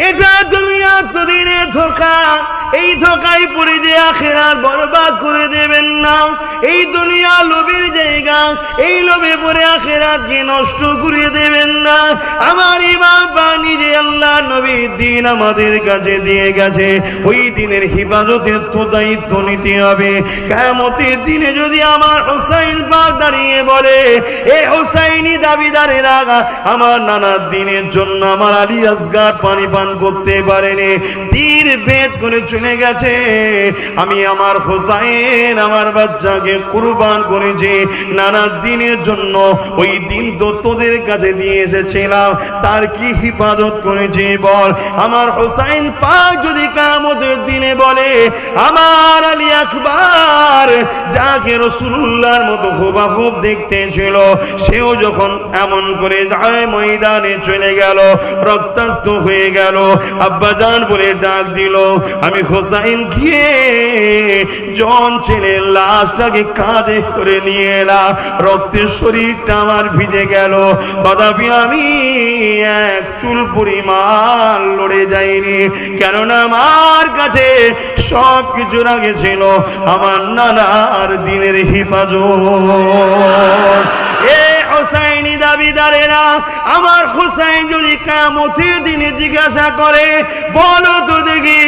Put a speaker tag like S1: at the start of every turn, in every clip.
S1: এটা দুনিয়া তো দিনের ধোঁকা, এই ধোঁকায় পড়ে যে আখিরাত বরবাদ করে দেবেন না। এই দুনিয়া লোভের জায়গা, এই লোভে পড়ে আখিরাতকে নষ্ট করে দেবেন না। আমার ইমাম বাণী যে আল্লাহ নবীর দিন আমাদের কাছে দিয়ে গেছে, ওই দিনের হিফাজতের তো দায়িত্ব নিতে হবে। কিয়ামতের দিনে যদি আমার হুসাইন পাক দাঁড়িয়ে বলে, এ হুসাইনি দাবিদারেরা আমার নানার দিনের জন্য আমার আলী আসগার পানি পান করতে পারেনি, তীর ভেদ করে চলে গেছে, আমি আমার হুসাইন আমার বাচ্চাকে কুরবান করেছি নানার দিনের জন্য, ওই দিন তো তোদের কাছে দিয়ে এসেছিলাম, তার কি হিফাজত করেছি বল। আমার হুসাইন পাক যদি কিয়ামতের দিনে বলে, আমার আলী আকবার যাকে রাসূলুল্লাহর মতো হুবহু দেখতে ছিল, সেও যখন এমন করে যায় ময়দানে চলে গেল, রক্তাক্ত হয়ে গেল, আব্বাজান বলে ডাক দিল, আমি হুসাইন গিয়ে জন ছেলের লাশটাকে কাঁধে করে নিয়ে এলাম, রক্তের শরীরটা আমার ভিজে গেল, তথাপি আমি এক চুল পরিমাণ লড়ে যাইনি, কেননা আমার কাছে সব কিছুর আগে ছিল আমার নানার দিনের হিফাজত। এ হুসাইনি দাবিদারেরা, আমার হুসাইন যদি কিয়ামতের দিনে জিজ্ঞাসা করে, বলো তো দেখি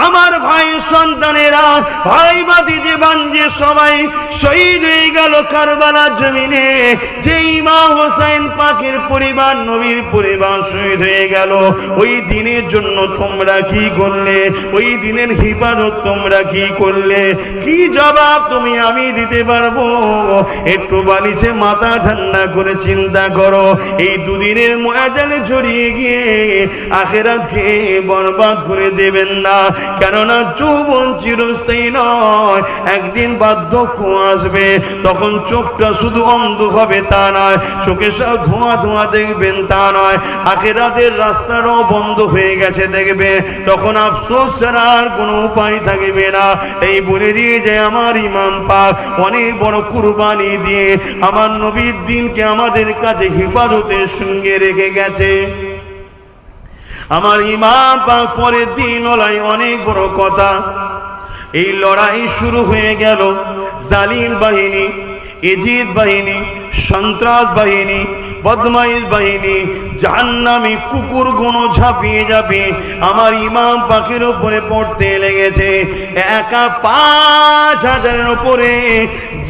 S1: আমার ভাই সন্তানেরা, ভাই ভাতিজে বাঞ্জে সবাই শহীদ হয়ে গেল কারবালার জমিনে, যে ইমাম হুসাইন পাকের পরিবার নবীর পরিবার শহীদ হয়ে গেল, ওই দিনের জন্য তোমরা কি করলে, ওই দিনের হিফাজত তোমরা কি করলে, কি জবাব তুমি আমি দিতে পারবো? একটু বালিশে মাথা ঠান্ডা করে চিন্তা করো, এই দুদিনের ময়দানে জড়িয়ে গিয়ে আখিরাতকে বরবাদ করে দেবেন না, কেননা যৌবন চিরস্থায়ী নয়, একদিন বার্ধক্য আসবে, তখন চোখটা শুধু অন্ধ হবে তা নয়, চোখে সব ধোঁয়া ধোঁয়া দেখবেন তা নয়, আখিরাতের রাস্তাটাও বন্ধ হয়ে গেছে দেখবে, তখন আফসোস ছাড়া আর কোনো উপায় থাকবে না। এই বলে দিয়ে যে আমার ইমাম পাক অনেক বড় কুরবানি দিয়ে আমার নবীর দিনকে আমাদের কাছে হিফাজতের সঙ্গে রেখে গেছে। আমার ইমাম পাক পরের দিন ওলাই অনেক বড় কথা, এই লড়াই শুরু হয়ে গেল, জালিম বাহিনী, এজিদ বাহিনী, সন্ত্রাস বাহিনী, বদমাইশ বাহিনী, জাহান্নামী কুকুর গুলো ঝাঁপিয়ে ঝাঁপিয়ে আমার ইমাম পাকের উপরে পড়তে লেগেছে। একা ৫,০০০-এর উপরে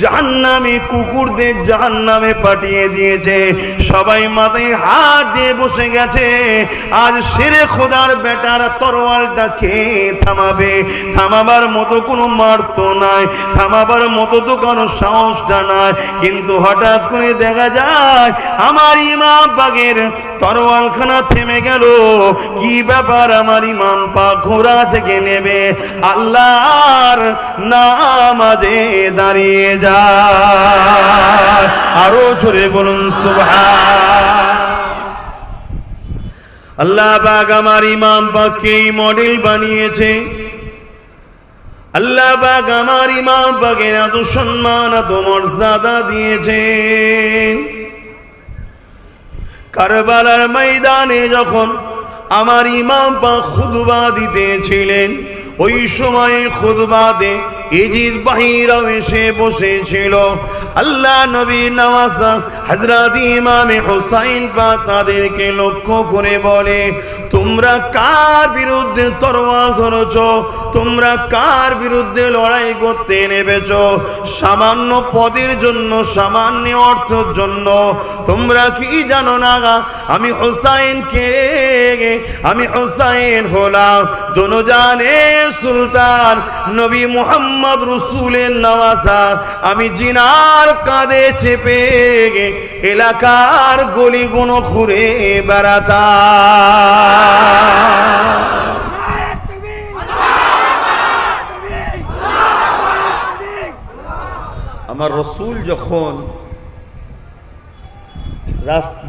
S1: জাহান্নামী কুকুরদের জাহান্নামে পাঠিয়ে দিয়েছে, সবাই মাথায় হাত দিয়ে বসে গেছে, আজ শেরে খোদার বেটারা তরোয়ালটা খেয়ে থামাবে, থামাবার মতো কোনো মার্ত নাই, থামাবার মতো তো কোনো সাহসটা নাই, কিন্তু হঠাৎ করে দেখা যায় আমার ইমাম পাকের তরোয়ালখানা থেমে গেল। কি ব্যাপার? আমার ইমাম পাক ঘোড়া থেকে নেবে আল্লাহর নামাজে দাঁড়িয়ে যায়। আরো জোরে বলুন সুবহান। আল্লাহ পাক আমার ইমাম পাককে এই মডেল বানিয়েছে। আল্লাহ পাক আমার ইমাম পাকের এত সম্মান এত মর্যাদা দিয়েছেন। কারবালার ময়দানে যখন আমার ইমাম পাক খুতবা দিতেছিলেন, ওই সময় খুতবাতে এজিদ বাহিনীরাও এসে বসেছিল। আল্লাহ নবী নওয়াজা হযরত ইমাম হুসাইন পাক তাদেরকে লক্ষ্য করে বলে, তোমরা কার বিরুদ্ধে তরোয়াল ধরেছো? তোমরা কার বিরুদ্ধে লড়াই করতে নেমেছো? সামান্য পদের জন্য, সামান্য অর্থের জন্য? তোমরা কি জানো না আমি হুসাইনকে, আমি হুসাইন হলাম দোনোজানের সুলতান, নবী মুহাম্মদ রাসূলের নওয়াজা, আমি জিনার কাঁধে চেপে এলাকার গলিগুলো ঘুরে বেড়াতাম। আমার রসুল যখন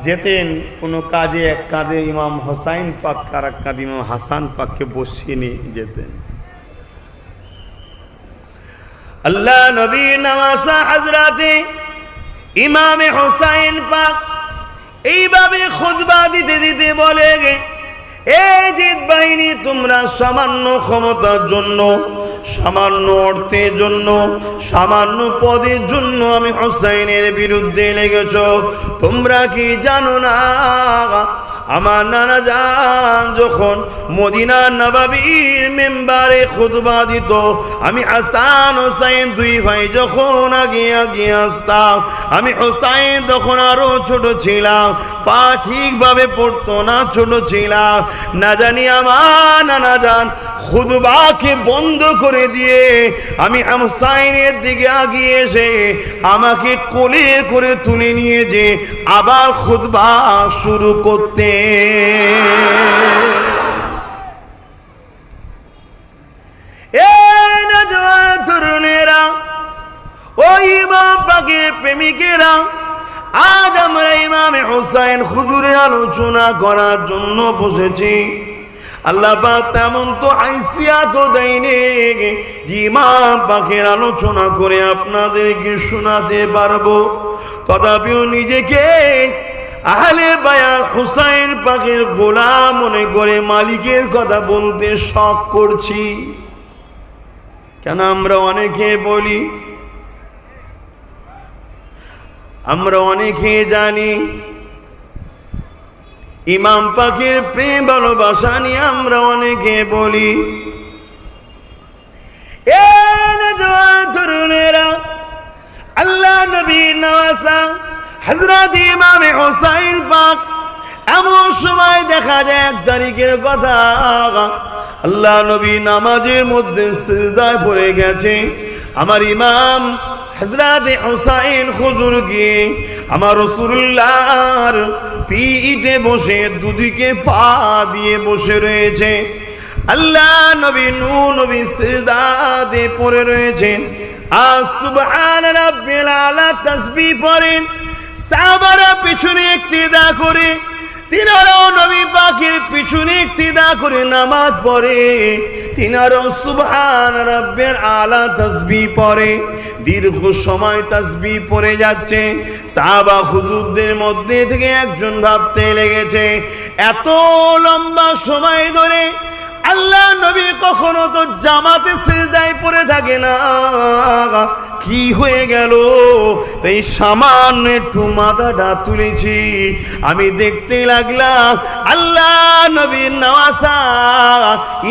S1: যেতেন কোনো কাজে, এক কাঁধে ইমাম হুসাইন পাক আর এক কাঁধে ইমাম হাসান পাককে বসিয়ে নিয়ে যেতেন। আল্লাহ নবী নওয়াজা হযরতে ইমাম হুসাইন পাক এইভাবে খুতবা দিতে দিতে বলে, এই জিদ বাহিনী তোমরা সামান্য ক্ষমতার জন্য, সামান্য অর্থের জন্য, সামান্য পদের জন্য আমি হুসাইনের বিরুদ্ধে লেগেছ। তোমরা কি জানো না আমার নানা জান যখন মদিনা নববীর মেম্বারে খুতবা দিত, আমি হাসান হুসাইন দুই ভাই যখন আগে আগে আসতাম, আমি হুসাইন তখন আরো ছোট ছিলাম, পা ঠিকভাবে পড়তো না, ছোট ছিলাম। না জানি আমার নানা জান খুতবাকে বন্ধ করে দিয়ে আমি হুসাইনের দিকে আগিয়ে এসে আমাকে কোলে করে তুলে নিয়ে যে আবার খুতবা শুরু করতে। তরুণেরা, ওই ইমাম পাকের প্রেমিকেরা, আজ আমরা ইমামে হুসাইন হুজুরের আলোচনা করার জন্য বসেছি। আল্লাহ পাক তেমন তো হাইসিয়াত দেয়নি যে ইমাম পাকের আলোচনা করে আপনাদেরকে শোনাতে পারবো, তথাপিও নিজেকে আহলে বায়াত হুসাইন পাকের গোলাম মনে করে মালিকের কথা বলতে শখ করছি। কেন আমরা অনেকে বলি, আমরা অনেকে জানি ইমাম পাকের প্রেম ভালোবাসা নিয়ে আমরা অনেকে বলি। তরুণেরা, আল্লাহ নবীর নওয়াজা হযরত ইমামে হুসাইন পাক এমন সময় দেখা যায়, 1 তারিখের কথা, আল্লাহ নবী নামাজের মধ্যে সিজদায় পড়ে গেছে। আমার ইমাম হযরত হুসাইন হুজুরকে আমার রাসূলুল্লাহর পিঠে বসে দুদিকে পা দিয়ে বসে রয়েছে। আল্লাহ নবী নূর নবী সিজদাতে পড়ে রয়েছেন, আর সুবহান রাব্বিল আলা তাসবিহ পড়েন। সাহাবারা পিছনে ইক্তিদা করে, তিনারাও নবী পাকের পিছনে ইক্তিদা করে নামাজ পড়ে, তিনারাও সুবহান রাব্বিল আলা তাসবিহ পড়ে। দীর্ঘ সময় তাসবিহ পড়ে যাচ্ছে। সাহাবা হুজুরদের মধ্যে থেকে একজন ভাবতে লেগেছে, এত লম্বা সময় ধরে আল্লাহ নবী কখনো তো জামাতে সিজদায় পড়ে থাকে না, কি হয়ে গেল? তাই সামান্য একটু মাথাটা তুলেছি, আমি দেখতে লাগলাম আল্লাহ নবীর নওয়াজা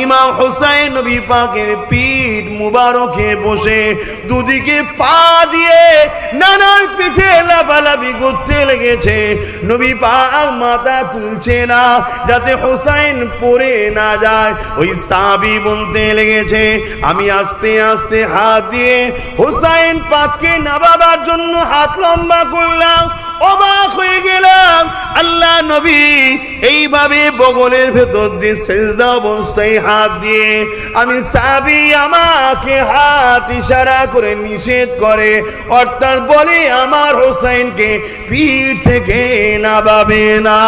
S1: ইমাম হুসাইন নবী পাকের পিঠ মুবারকে বসে দুদিকে পা দিয়ে নানার পিঠে লাফালাফি করতে লেগেছে। নবী পাক মাথা তুলছে না যাতে হুসাইন পড়ে না যায়। ওই সাহাবী বলতে লেগেছে, আমি আস্তে আস্তে হাত দিয়ে হুসাইন পাককে নামাবার জন্য হাত লম্বা করলাম, অবাক হয়ে গেলাম আল্লাহ নবী এইভাবে বগলের ভেতর দিয়ে সিজদা অবস্থায় হাত দিয়ে, আমি সাহাবী আমাকে হাত ইশারা করে নিষেধ করে, অর্থাৎ বলে আমার হুসাইনকে পিঠ থেকে নামাবে না।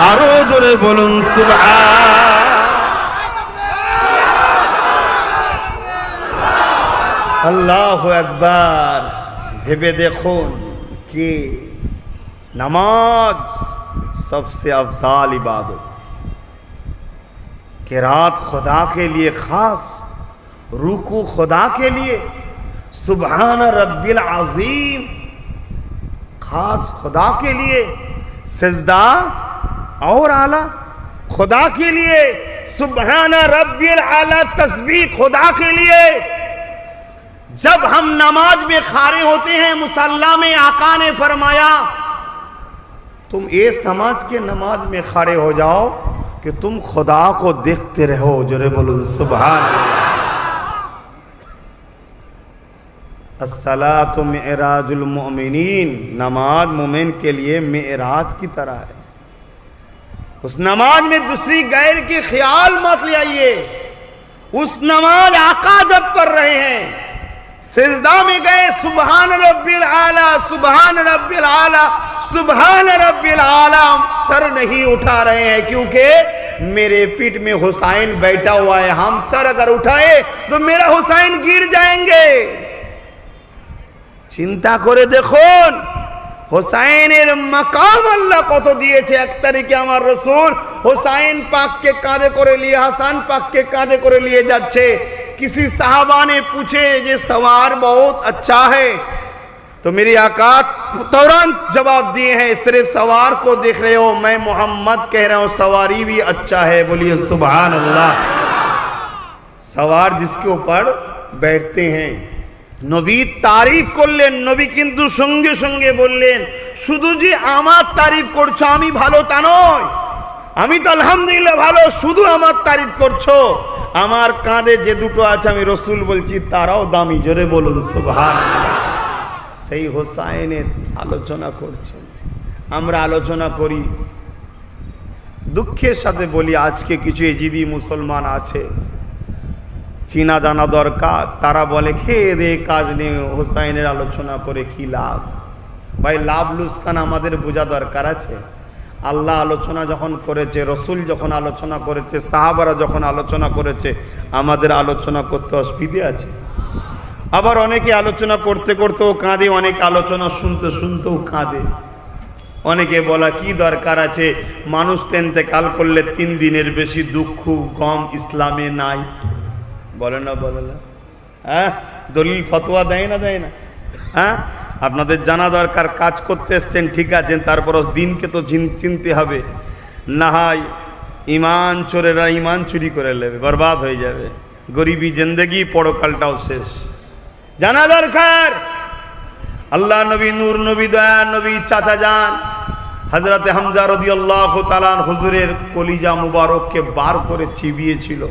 S1: আরো জোরে বলুন সুবহান। আল্লাহু আকবার। ভেবে দেখুন कि नमाज सबसे अफजाल इबादत, किरात खुदा के लिए खास, रुकू खुदा के लिए, सुबहान रब्बिल अज़ीम खास खुदा के लिए, सजदा और आला खुदा के लिए, सुबहान रब्बिल आला तस्बीह खुदा के लिए। जब हम नमाज में खड़े होते हैं मुसल्ला में, आका ने फरमाया तुम ये समझ के नमाज में खड़े हो जाओ कि तुम खुदा को देखते रहो। जोरे बोलो सुभान अल्लाह। अस्सलातु मिअराजुल मुमिनीन, नमाज मोमिन के लिए मिअराज की तरह है। उस नमाज में दूसरी गैर के ख्याल मत ले आइए। उस नमाज आका जब कर रहे हैं, सिजदा में गए, सुबहान रब्बिल आला, सुबहान रब्बिल आला, सुबहान रब्बिल आला, सर नहीं उठा रहे हैं, क्योंकि मेरे पीठ में हुसैन बैठा हुआ है। हम सर अगर उठाए तो मेरा हुसैन गिर जाएंगे। चिंता करे देखुन হোসাইনের মাকাম আল্লাহ কত দিয়েছে। 1 তারিখে আমার রসুল হোসাইন পাককে कांधे করে लिए হাসান পাককে कांधे করে लिए যাচ্ছে। किसी साहबा ने पूछे ये सवार बहुत अच्छा है, तो मेरे आका तुरंत जवाब दिए हैं, सिर्फ सवार को देख रहे हो, मैं मोहम्मद कह रहा हूं सवारी भी अच्छा है। बोलिए सुभान अल्लाह। सवार जिसके ऊपर बैठते हैं। नबी तारीफ করলেন, নবী কিন্তু সঙ্গে সঙ্গে বললেন, শুধু যে আমার তারিফ করছো আমি ভালো তা নয়, আমি তো আলহামদুলিল্লাহ ভালো, শুধু আমার তারিফ করছো, আমার কাঁধে যে দুটো আছে আমি রসুল বলছি তারাও দামি। জোরে বলুন সুবহানাল্লাহ। সেই হোসাইনের আলোচনা করছেন। আমরা আলোচনা করি, দুঃখের সাথে বলি আজকে কিছু এজিদি মুসলমান আছে, চিনা জানা দরকার, তারা বলে খেয়ে দে কাজ নেই, হোসাইনের আলোচনা করে কি লাভ। ভাই লাভ লুসকান আমাদের বোঝা দরকার আছে। আল্লাহ আলোচনা যখন করেছে, রসুল যখন আলোচনা করেছে, সাহাবারা যখন আলোচনা করেছে, আমাদের আলোচনা করতে অসুবিধে আছে? আবার অনেকে আলোচনা করতে করতেও কাঁদে, অনেকে আলোচনা শুনতে শুনতেও কাঁদে। অনেকে বলা কি দরকার আছে, মানুষ ইন্তেকাল করলে 3 দিনের বেশি দুঃখ গম ইসলামে নাই। বলে না বলে না? হ্যাঁ, দলিল ফতোয়া দেয় না দেয় না? হ্যাঁ, আপনাদের জানা দরকার, কাজ করতে এসছেন ঠিক আছেন, তারপরও দিনকে তো চিনতে হবে, না হয় ইমান চোরেরা ইমান চুরি করে নেবে, বরবাদ হয়ে যাবে, গরিবী জিন্দেগি, পরকালটাও শেষ। জানা দরকার। আল্লাহ নবী, নূর নবী, দয়া নবী, চাচা যান হযরতে হামজা রাদিয়াল্লাহু তাআলা হুজুরের কলিজা মুবারককে বার করে চিবিয়েছিল।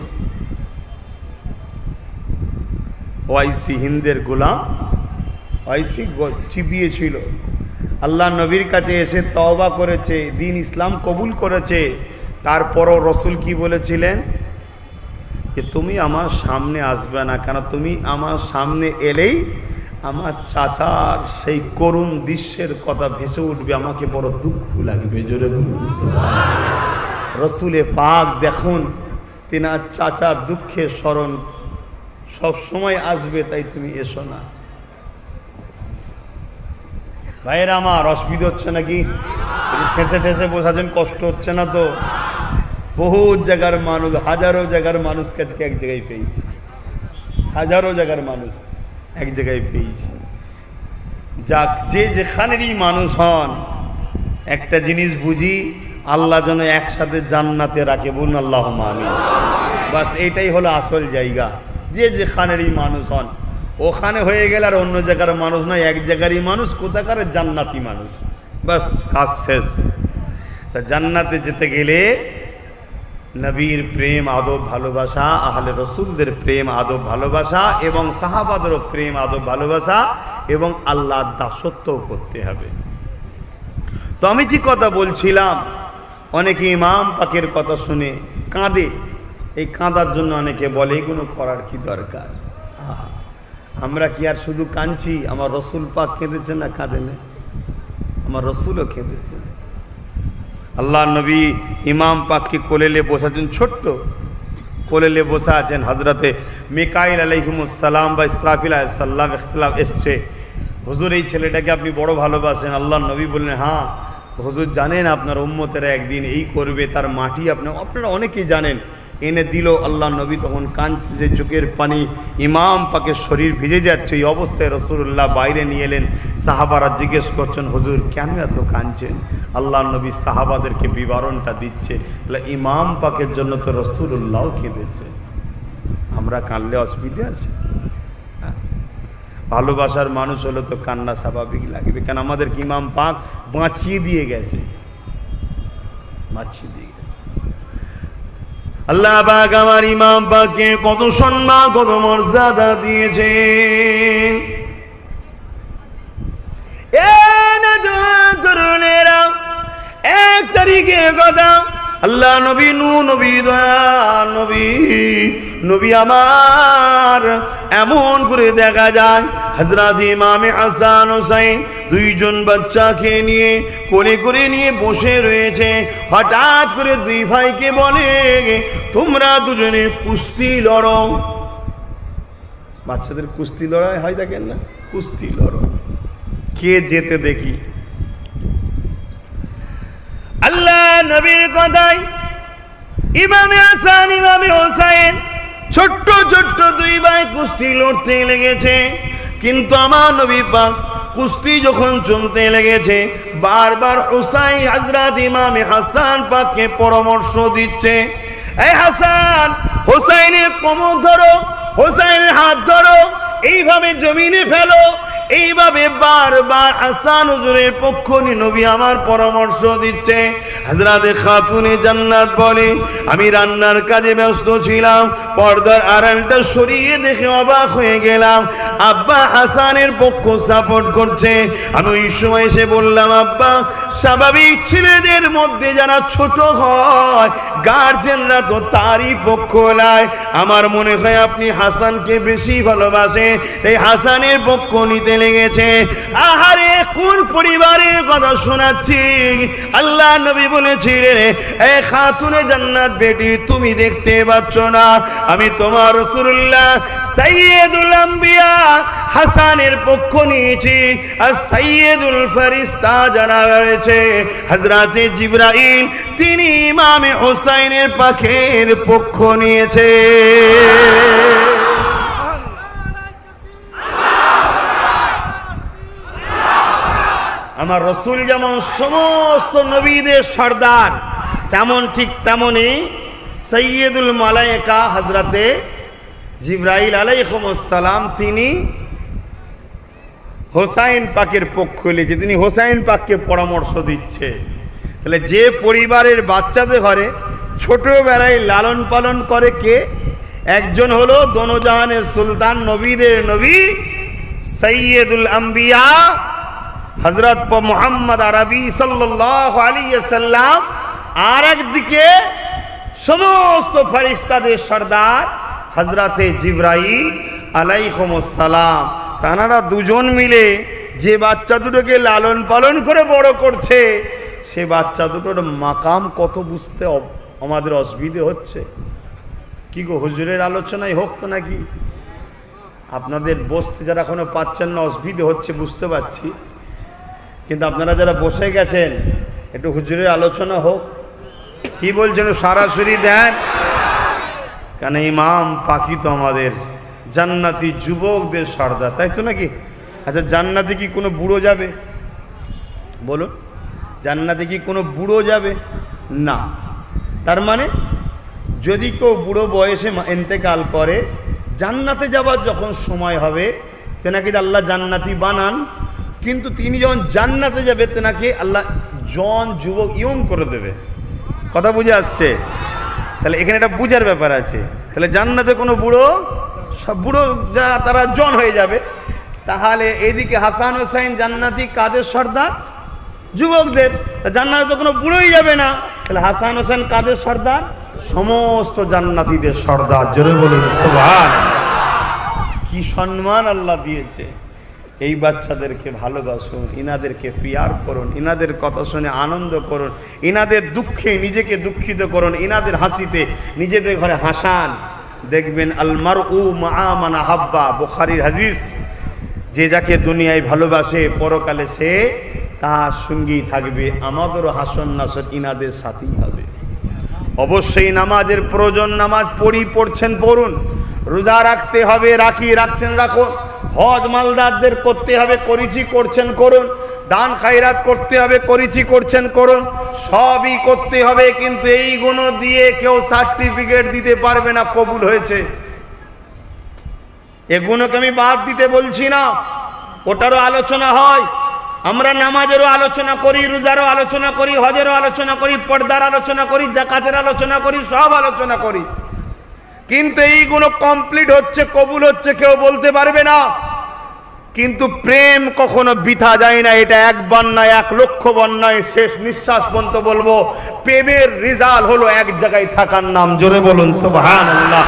S1: ওয়াইসি হিন্দের গোলাম ওয়াইসি চিবিয়েছিল। আল্লাহ নবীর কাছে এসে তওবা করেছে, দিন ইসলাম কবুল করেছে। তারপরও রসুল কি বলেছিলেন যে তুমি আমার সামনে আসবে না, কেন তুমি আমার সামনে এলেই আমার চাচার সেই করুণ দৃশ্যের কথা ভেসে উঠবে, আমাকে বড় দুঃখ লাগবে। জোরে বলুন সুবহানাল্লাহ। রসুলে পাক দেখুন, তিনার চাচার দুঃখের স্মরণ সব সময় আসবে, তাই তুমি এসো না। ভাইয়েরা আমার, অসুবিধা হচ্ছে নাকি? ঠেসে ঠেসে বসাছেন, কষ্ট হচ্ছে না তো? বহু জায়গার মানুষ, হাজারো জায়গার মানুষ কাছকে এক জায়গায় পেয়েছি, হাজারো জায়গার মানুষ এক জায়গায় পেয়েছি। যাক, যে যেখানেরই মানুষ হন, একটা জিনিস বুঝি, আল্লাহ যেন একসাথে জান্নাতে রাখে। বলুন আল্লাহুম্মা আমিন। বাস এইটাই হলো আসল জায়গা। যে যেখানেরই মানুষ হন, ওখানে হয়ে গেলে আর অন্য জায়গার মানুষ নয়, এক জায়গারই মানুষ, কোথাকার জান্নাতি মানুষ, বাস কাজ শেষ। তা জান্নাতে যেতে গেলে নবীর প্রেম আদব ভালোবাসা, আহলে রসুলদের প্রেম আদব ভালোবাসা, এবং সাহাবাদেরও প্রেম আদব ভালোবাসা, এবং আল্লাহর দাসত্বও করতে হবে। তো আমি যে কথা বলছিলাম, অনেকে ইমাম পাকের কথা শুনে কাঁদে। এই কাঁদার জন্য অনেকে বলে এগুলো করার কি দরকার? আমরা কি আর শুধু কাঁদছি? আমার রসুল পাক কেঁদেছে না কাঁদে না? আমার রসুলও কেঁদেছে। আল্লাহ নবী ইমাম পাককে কোলেলে বসাছেন, ছোট্ট কোলেলে বসা আছেন। হজরতে মিকাইল আলাইহিমুসসালাম বা ইসরাফিল আলাইহিসসালাম ইখতিলাফ এসছে, হুজুর এই ছেলেটাকে আপনি বড় ভালোবাসেন। আল্লাহ নবী বললেন হ্যাঁ। তো হুজুর জানেন আপনার উম্মতেরা একদিন এই করবে, তার মাটি আপনারা অনেকেই জানেন। এনে দিল। আল্লাহ নবী তখন কাঁদছে, যে চোখের পানি, ইমাম পাকের শরীর ভিজে যাচ্ছে। এই অবস্থায় রসুল্লাহ বাইরে নিয়ে এলেন। সাহাবারা জিজ্ঞেস করছেন, হুজুর কেন এত কাঁদছেন? আল্লাহ নবী সাহাবাদেরকে বিবরণটা দিচ্ছে, ইমাম পাকের জন্য তো রসুল্লাহও কেঁদেছে, আমরা কাঁদলে অসুবিধা আছে? ভালোবাসার মানুষ হলে তো কান্না স্বাভাবিক লাগবে, কেন আমাদেরকে ইমাম পাক বাঁচিয়ে দিয়ে গেছে, বাঁচিয়ে দিয়ে গেছে। আল্লাহ পাক আমার ইমাম পাককে কত সম্মান, কত মর্যাদা দিয়েছেন। তরুণেরা, 1 তারিখে কথা, আল্লাহ নবী, নবী দয়া নবী, নবী আমার এমন করে দেখা যায় হযরত ইমামে হাসান হোসেন 2 জন বাচ্চাকে নিয়ে কোলে করে নিয়ে বসে রয়েছে। হঠাৎ করে 2 ভাইকে বলে, তোমরা দুজনে কুস্তি লড়ো। বাচ্চাদের কুস্তি লড়াই হয়, দেখেন না? কুস্তি লড়ো, কে যেতে দেখি। নবীর কথায় ইমামে হাসান ইমামে হোসাইন ছোট্ট ছোট্ট দুই ভাই কুস্তি লড়তে লেগেছে। কিন্তু আমার নবী পাক কুস্তি যখন চলতে লেগেছে, বারবার হুসাইন হযরত ইমামে হাসান পাককে পরামর্শ দিচ্ছে, এই হাসান, হুসাইনের কোমর ধরো, হুসাইনের হাত ধরো, এইভাবে জমিনে ফেলো। এইভাবে বারবার হাসান হুজুরের পক্ষ নিয়ে নবী আমার পরামর্শ দিচ্ছে। হযরতে খাতুনে জান্নাত বলে, আমি রান্নার কাজে ব্যস্ত ছিলাম, পর্দার আড়ালটা সরিয়ে দেখে অবাক হয়ে গেলাম আব্বা হাসানের পক্ষ সাপোর্ট করছে। আমি ওই সময় এসে বললাম, আব্বা, স্বাভাবিক ছেলেদের মধ্যে যারা ছোট হয় গার্জেনরা তো তারই পক্ষ নেয়। আমার মনে হয় আপনি হাসানকে বেশি ভালোবাসে, এই হাসানের পক্ষ নিতে লেগেছে। আহারে, কোন পরিবারের কথা শোনাচ্ছি! আল্লাহ নবী বলেছিলেন, এ খাতুনে জান্নাত বেটি, তুমি দেখতে পাচ্ছ না আমি তোমার রাসূলুল্লাহ সাইয়্যিদুল আম্বিয়া হাসানের পক্ষ নিয়েছি। আর সাইয়্যিদুল ফারিস্তা জানা গেছে হযরতে জিবরাইল, তিনি ইমামে হুসাইনের পাখের পক্ষ নিয়েছে। আমার রসুল যেমন সমস্ত নবীদের সর্দার, তেমন ঠিক তেমনই সৈয়দুল মালায়েকা হযরতে জিবরাইল আলাইহিস সালাম, তিনি হোসাইন পাকের পক্ষ নিয়েছে, তিনি হোসাইন পাককে পরামর্শ দিচ্ছে। তাহলে যে পরিবারের বাচ্চাদের ঘরে ছোটবেলায় লালন পালন করে কে? একজন হলো দোনোজাহানের সুলতান, নবীদের নবী সৈয়দুল আম্বিয়া হযরত মুহাম্মদ আরবি সাল্লাল্লাহু আলাইহি ওয়াসাল্লাম, আর একদিকে সমস্ত ফেরেশতাদের সর্দার হযরতে জিবরাইল আলাইহিস সালাম। তারা দুজন মিলে যে বাচ্চা দুটোকে লালন পালন করে বড় করছে, সে বাচ্চা দুটোর মাকাম কত বুঝতে আমাদের অসুবিধে হচ্ছে। কি গো, হুজুরের আলোচনায় হোক তো নাকি? আপনাদের বসতে যারা এখনো পাচ্ছেন না, অসুবিধে হচ্ছে বুঝতে পারছি, কিন্তু আপনারা যারা বসে গেছেন একটু হুজুরের আলোচনা হোক। কি বলছেন? সরাসরি দেন, কেন ইমাম পাখি তো আমাদের জান্নাতি যুবকদের সর্দার, তাই তো নাকি? আচ্ছা, জান্নাতে কি কোনো বুড়ো যাবে? বলুন, জান্নাতে কি কোনো বুড়ো যাবে? না। তার মানে যদি কেউ বুড়ো বয়সে ইন্তেকাল করে, জান্নাতে যাবার যখন সময় হবে তেনাকে আল্লাহ জান্নাতি বানান, কিন্তু তিনি যখন জান্নাতে যাবে তেনাকে আল্লাহ জন যুবক ইয়ং করে দেবে। কথা বুঝে আসছে? তাহলে এখানে একটা বুঝার ব্যাপার আছে। তাহলে জান্নাতে কোনো বুড়ো, সব বুড়ো যা তারা জন হয়ে যাবে। তাহলে এইদিকে হাসান হোসাইন জান্নাতি কাদের সর্দার? যুবকদের। জান্নাতে তো কোনো বুড়োই যাবে না, তাহলে হাসান হোসেন কাদের সর্দার? সমস্ত জান্নাতীদের সর্দার। জোরে বলুন সুবহানাল্লাহ। কি সম্মান আল্লাহ দিয়েছে! এই বাচ্চাদেরকে ভালোবাসুন, ইনাদেরকে পিয়ার করুন, ইনাদের কথা শুনে আনন্দ করুন, ইনাদের দুঃখে নিজেকে দুঃখিত করুন, ইনাদের হাসিতে নিজেদের ঘরে হাসান। দেখবেন আল মারউ মা মান আহাব্বা, বুখারীর হাদিস, যে যাকে দুনিয়ায় ভালোবাসে পরকালে সে তার সঙ্গেই থাকবে। আমাদেরও হাসন নাসর ইনাদের সাথেই হবে। অবশ্যই নামাজের প্রয়োজন, নামাজ পড়ছেন পড়ুন, রোজা রাখতে হবে রাখছেন রাখুন, হজ মালদারদের করতে হবে করছেন করুন, দান খায়রাত করতে হবে করছেন করুন, সবই করতে হবে। কিন্তু এইগুলো দিয়ে কেউ সার্টিফিকেট দিতে পারবে না কবুল হয়েছে। এগুলোকে আমি বাদ দিতে বলছি না, ওটারও আলোচনা হয়। আমরা নামাজেরও আলোচনা করি, রোজারও আলোচনা করি, হজেরও আলোচনা করি, পর্দার আলোচনা করি, যাকাতের আলোচনা করি, সব আলোচনা করি। কিন্তু এইগুলো কমপ্লিট হচ্ছে, কবুল হচ্ছে কেউ বলতে পারবে না। কিন্তু প্রেম কখনো বৃথা যায় না, এটা একবার নয়, 1,00,000 নয়, শেষ নিঃশ্বাস পর্যন্ত বলবো। প্রেমের রেজাল্ট হলো এক জায়গায় থাকার নাম। জোরে বলুন সুবহানাল্লাহ,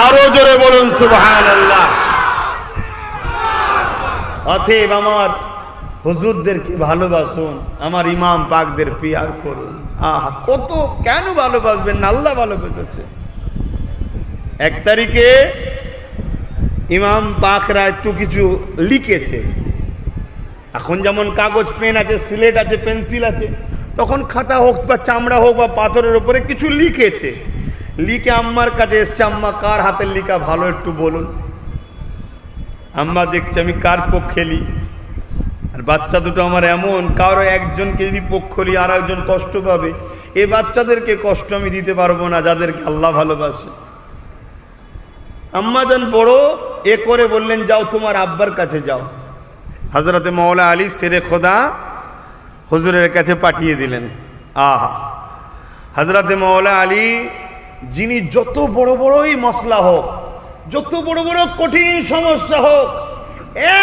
S1: আরো জোরে বলুন সুবহানাল্লাহ। অতএব আমার হুজুরদেরকে ভালোবাসুন, আমার ইমাম পাকদের পিয়ার করুন। আহা, কত কেন ভালোবাসবেন না? আল্লাহ ভালোবেসেছে। 1 তারিখে ইমাম পাকরা একটু কিছু লিখেছে। এখন যেমন কাগজ পেন আছে, সিলেট আছে, পেন্সিল আছে, তখন খাতা হোক বা চামড়া হোক বা পাথরের উপরে কিছু লিখেছে, লিখে আম্মার কাছে এসছে, আম্মা কার হাতের লিখা ভালো একটু বলুন। আম্মা দেখছে আমি কার পক্ষে লি, আর বাচ্চা দুটো আমার এমন, কারো একজনকে যদি পক্ষ লি আর একজন কষ্ট পাবে, এই বাচ্চাদেরকে কষ্ট আমি দিতে পারবো না যাদেরকে আল্লাহ ভালোবাসে। আম্মা যান বড় এ করে বললেন, যাও তোমার আব্বার কাছে যাও। হযরতে মাওলা আলী শেরে খোদা হুজুরের কাছে পাঠিয়ে দিলেন। আহা, হযরতে মাওলা আলী যিনি যত বড় বড়ই মসলা হোক, যত বড় বড় কঠিন সমস্যা হোক,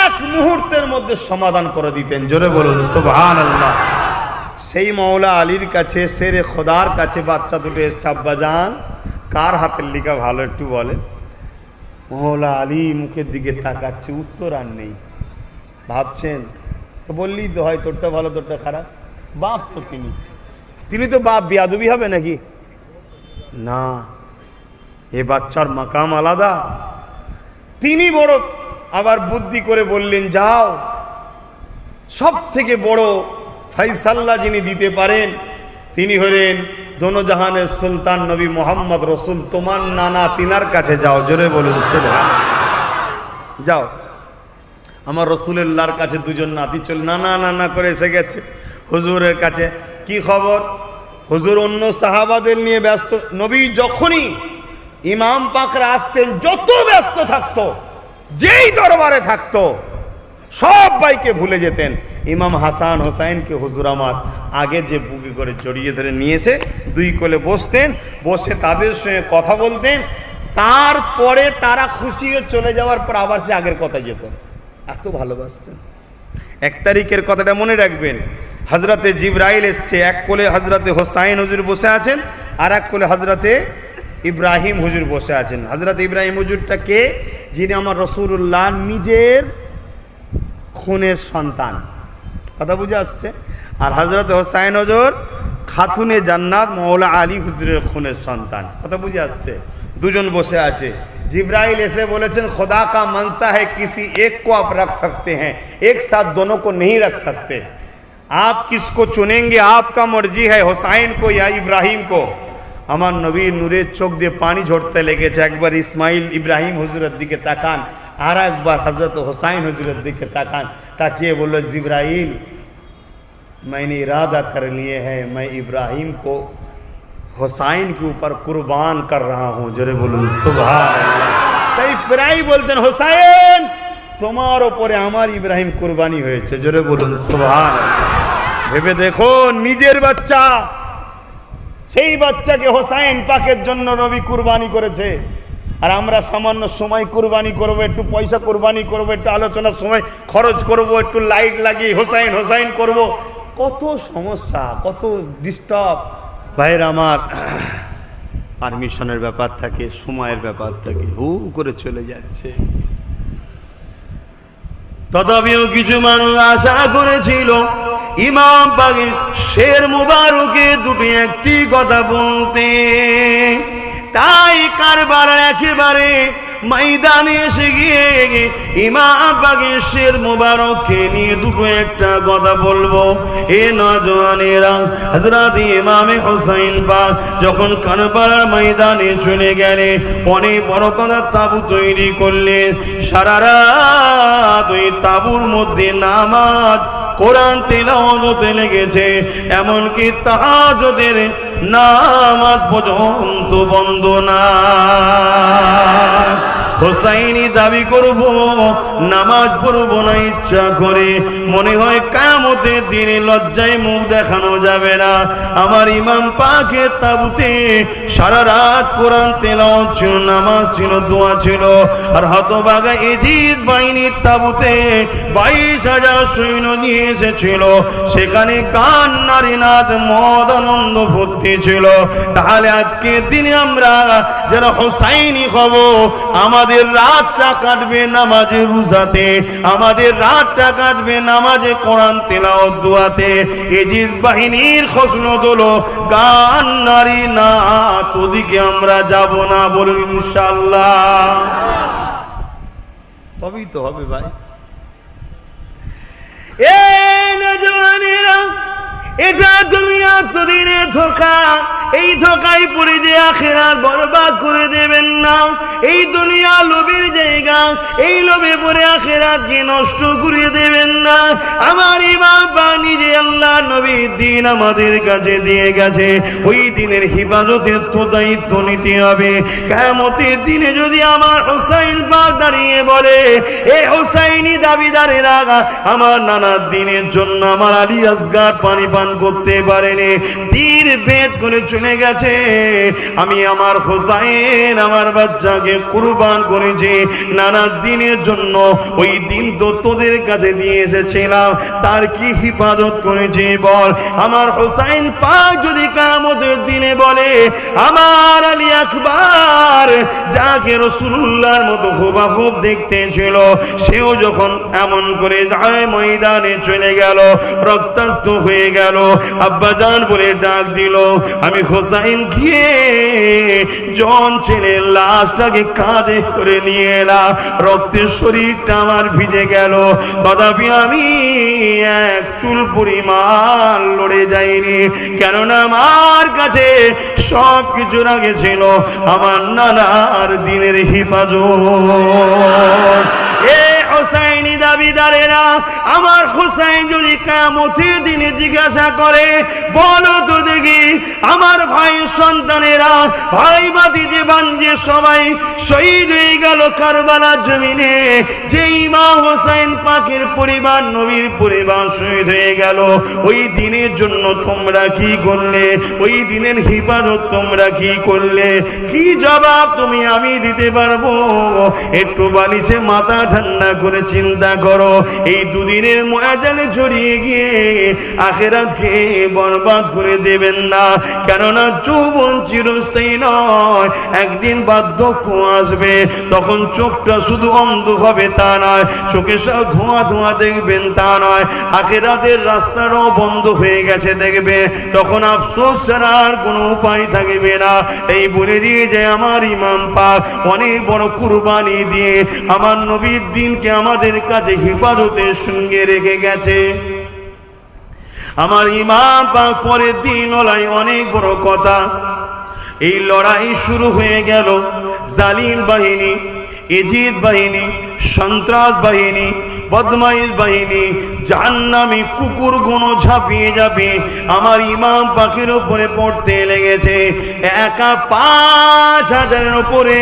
S1: এক মুহূর্তের মধ্যে সমাধান করে দিতেন। জোরে বলুন সুবহানাল্লাহ। সেই মাওলা আলীর কাছে শেরে খোদার কাছে বাচ্চা দুটো এসছে, আব্বা যান কার হাতের লিখা ভালো একটু বলেন। মাওলা আলী মুখের দিকে তাকাচ্ছে, উত্তর আর নেই। ভাবছেন বললেই তো হয় তোরটা ভালো তোরটা খারাপ, বাপ তো তিনি তো বাপ, বিয়াদবি হবে নাকি? না, এ বাচ্চার মাকাম আলাদা। তিনি বড়, আবার বুদ্ধি করে বললেন, যাও সব থেকে বড় ফাইসাল্লা যিনি দিতে পারেন তিনি হলেন দোনো জাহানের সুলতান নবী মোহাম্মদ রসুল, তোমার নানা তিনার কাছে যাও। জোরে বলুন সুবহানাল্লাহ। যাও, আমার রসুলুল্লাহর কাছে দুজন নাতি চল নানা নানা করে এসে গেছে হুজুরের কাছে। কি খবর? হুজুর অন্য সাহাবাদের নিয়ে ব্যস্ত। নবী যখনই ইমাম পাকরা আসতেন, যত ব্যস্ত থাকতো, যেই দরবারে থাকতো, সবাইকে ভুলে যেতেন। ইমাম হাসান হোসাইনকে হুজুর আমার আগে যে বুকে করে জড়িয়ে ধরে নিয়েছে, দুই কোলে বসতেন, বসে তাদের সঙ্গে কথা বলতেন। তারপরে তারা খুশি হয়ে চলে যাওয়ার পর আবার সে আগের কথা যেত। এত ভালোবাসতেন। 1 তারিখের কথাটা মনে রাখবেন। হজরতে জিবরাইল এসছে, এক কোলে হজরতে হোসাইন হুজুর বসে আছেন, আর এক কোলে হজরতে ইব্রাহিম হুজুর বসে আছেন। হজরত ইব্রাহিম হুজুরটা কে? যিনি আমার রসুল্লাহ নিজের খুনের সন্তান। কথা বুঝে আসছে? আর হজরত হোসাইন হুজুর খাতুনে জান্নাত মাওলা আলী হুজুরের খুনের সন্তান। কথা বুঝে আসছে? দুজন বসে আছে। जिब्राइल ऐसे बोले खुदा का मनसा है किसी एक को आप रख सकते हैं, एक साथ दोनों को नहीं रख सकते। आप किसको चुनेंगे? आपका मर्जी है, हुसैन को या इब्राहिम को। আমার নবীর নূরের চোখ দিয়ে পানি ঝরতে লেগেছে। একবার ইসমাইল ইব্রাহিম হুজুরের দিকে তাকান, আর একবার হযরত হুসাইন হুজুরের দিকে তাকান। তাকিয়ে বলল, জিব্রাইল मैंने इरादा कर लिए है, मैं इब्राहिम को हुसैन के ऊपर कुर्बान कर रहा हूँ। जरे बोलूँ सुभान अल्लाह। তাই প্রায় বলতেন, হুসাইন তোমার উপরে আমার ইব্রাহিম কুরবানি হয়েছে। জোরে বলুন সুবহান আল্লাহ। ভেবে দেখো, নিজের বাচ্চা, সেই বাচ্চাকে হোসাইন পাকের জন্য নবী কুরবানি করেছে। আর আমরা সামান্য সময় কুরবানি করব, একটু পয়সা কুরবানি করব, একটু আলোচনার সময় খরচ করব, একটু লাইট লাগিয়ে হোসাইন হোসাইন করব। কত সমস্যা, কত ডিস্টার্ব। ভাইয়ের আমার, পারমিশনের ব্যাপার থাকে, সময়ের ব্যাপার থাকে, হু করে চলে যাচ্ছে। তথাপিও কিছু মানুষ আশা করেছিল ইমাম পাকের শের মুবারকে দুটি একটি কথা বলতে। তাই কারবালার একেবারে ময়দানে এসে গিয়ে ইমাম পাকের শের মুবারককে নিয়ে দুটো একটা কথা বলবো। এ নওজওয়ানেরা, হযরত ইমামে হোসেন পাক যখন কারবালার ময়দানে চলে গেলেন, অনেক বড় কথা তাবু তৈরি করলেন। সারা রাত ওই তাবুর মধ্যে নামাজ কোরআন তেলাওয়াত হতে লেগেছে, এমনকি তাহাজ্জুদের নামাজ পর্যন্ত বন্ধ না। হোসাইনি দাবি করব, নামাজ পড়ব না ইচ্ছা করে, মনে হয় কিয়ামতের দিনে লজ্জায় মুখ দেখানো যাবে না। আমার ইমাম পাকের তাবুতে সারা রাত কোরআন তেলাওয়াত ছিল, নামাজ ছিল, দোয়া ছিল। আর হতভাগা ইজিদ বাহিনীর তাবুতে 22,000 সৈন্য নিয়ে এসেছিল, সেখানে গান, নারী নাচ, মদ, আনন্দ ফুর্তি ছিল। তাহলে আজকে দিনে আমরা যারা হোসাইনি হব, আমাদের রাতটা কাটবে নামাজে রোজাতে, আমাদের রাতটা কাটবে নামাজে কোরআন তেলাওয়াত দোয়াতে। ইজিদ বাহিনীর খসনত হলো গান, নারী নাচ, ওদিকে আমরা যাব না। বলুন ইনশাআল্লাহ। তবেই তো হবে ভাই। এ নওজওয়ানেরা, এটা দুনিয়া দুদিনে ধোঁকা, এই ধোঁকায় পড়ে যে আখিরাত বরবাদ করে দেবেন না। এই দুনিয়া লোভের জায়গা, এই লোভে পড়ে আখিরাতকে নষ্ট করে দেবেন না। আমার ইমাম বাণী যে আল্লাহ নবীর দিন আমাদের কাছে দিয়ে গেছে, ওই দিনের হিফাজতের তো দায়িত্ব নিতে হবে। কিয়ামতের দিনে যদি আমার হুসাইন পাক দাঁড়িয়ে বলে, এ হুসাইনি দাবিদারেরা আমার নানার দিনের জন্য আমার আলী আসগার পানি পান করতে পারেনি, তীর ভেদ করে চলে গেছে, আমি আমার হুসাইন আমার বাচ্চাকে কুরবান করেছি নানার দিনের জন্য, ওই দিন তো তোদের কাছে দিয়ে এসেছিলাম, তার কি হিফাজত করেছি বল। আমার হুসাইন পাক যদি কিয়ামতের দিনে বলে, আমার আলী আকবার যাকে রাসূলুল্লাহর মতো হুবহু দেখতে ছিল, সেও যখন এমন করে যায় ময়দানে চলে গেল, রক্তাক্ত হয়ে গেল, আব্বাজান বলে ডাক দিল, আমি হুসাইন গিয়ে জন ছেলের লাশটাকে কাঁধে করে নিয়ে এলাম, রক্তের শরীরটা আমার ভিজে গেল, তথাপি আমি এক চুল পরিমাণ লড়ে যাইনি, কেননা আমার কাছে সব কিছুর আগে ছিল আমার নানার দিনের হিফাজত। এ হুসাইনি দাবিদারেরা, আমার হুসাইন যদি কিয়ামতের দিনে জিজ্ঞাসা করে, বলো তো দেখি আমার ভাই সন্তানেরা, ভাই ভাতিজি বাঞ্জে সবাই শহীদ হয়ে গেল কারবালার জমিনে, যে ইমাম হুসাইন পাকের পরিবার নবীর পরিবার শহীদ হয়ে গেল, ওই দিনের জন্য তোমরা কি করলে, ওই দিনের হিফাজত তোমরা কি করলে, কি জবাব তুমি আমি দিতে পারবো? একটু বালিশে মাথা ঠান্ডা করে চিন্তা করো, এই দুদিনের ময়দানে জড়িয়ে গিয়ে আখিরাতকে বরবাদ করে দেবেন না, কেননা যৌবন চিরস্থায়ী নয়, একদিন বার্ধক্য আসবে, তখন চোখটা শুধু অন্ধ হবে তা নয়, চোখে সব ধোঁয়া ধোঁয়া দেখবেন তা নয়, আখিরাতের রাস্তাটাও বন্ধ হয়ে গেছে দেখবে, তখন আফসোস ছাড়া আর কোনো উপায় থাকবে না। এই বলে দিয়ে যে আমার ইমাম পাক অনেক বড় কুরবানি দিয়ে আমার নবীর দিনকে আমাদের কাছে হিফাজতের সঙ্গে রেখে গেছে। আমার ইমাম পাক পরের দিন ওলাই অনেক বড় কথা, এই লড়াই শুরু হয়ে গেল, জালিম বাহিনী, এজিদ বাহিনী, সন্ত্রাস বাহিনী, বদমাইশ বাহিনী, জাহান্নামী কুকুর গুলো ঝাঁপিয়ে যাবে আমার ইমাম পাকের উপরে পড়তে লেগেছে। একা ৫,০০০-এর উপরে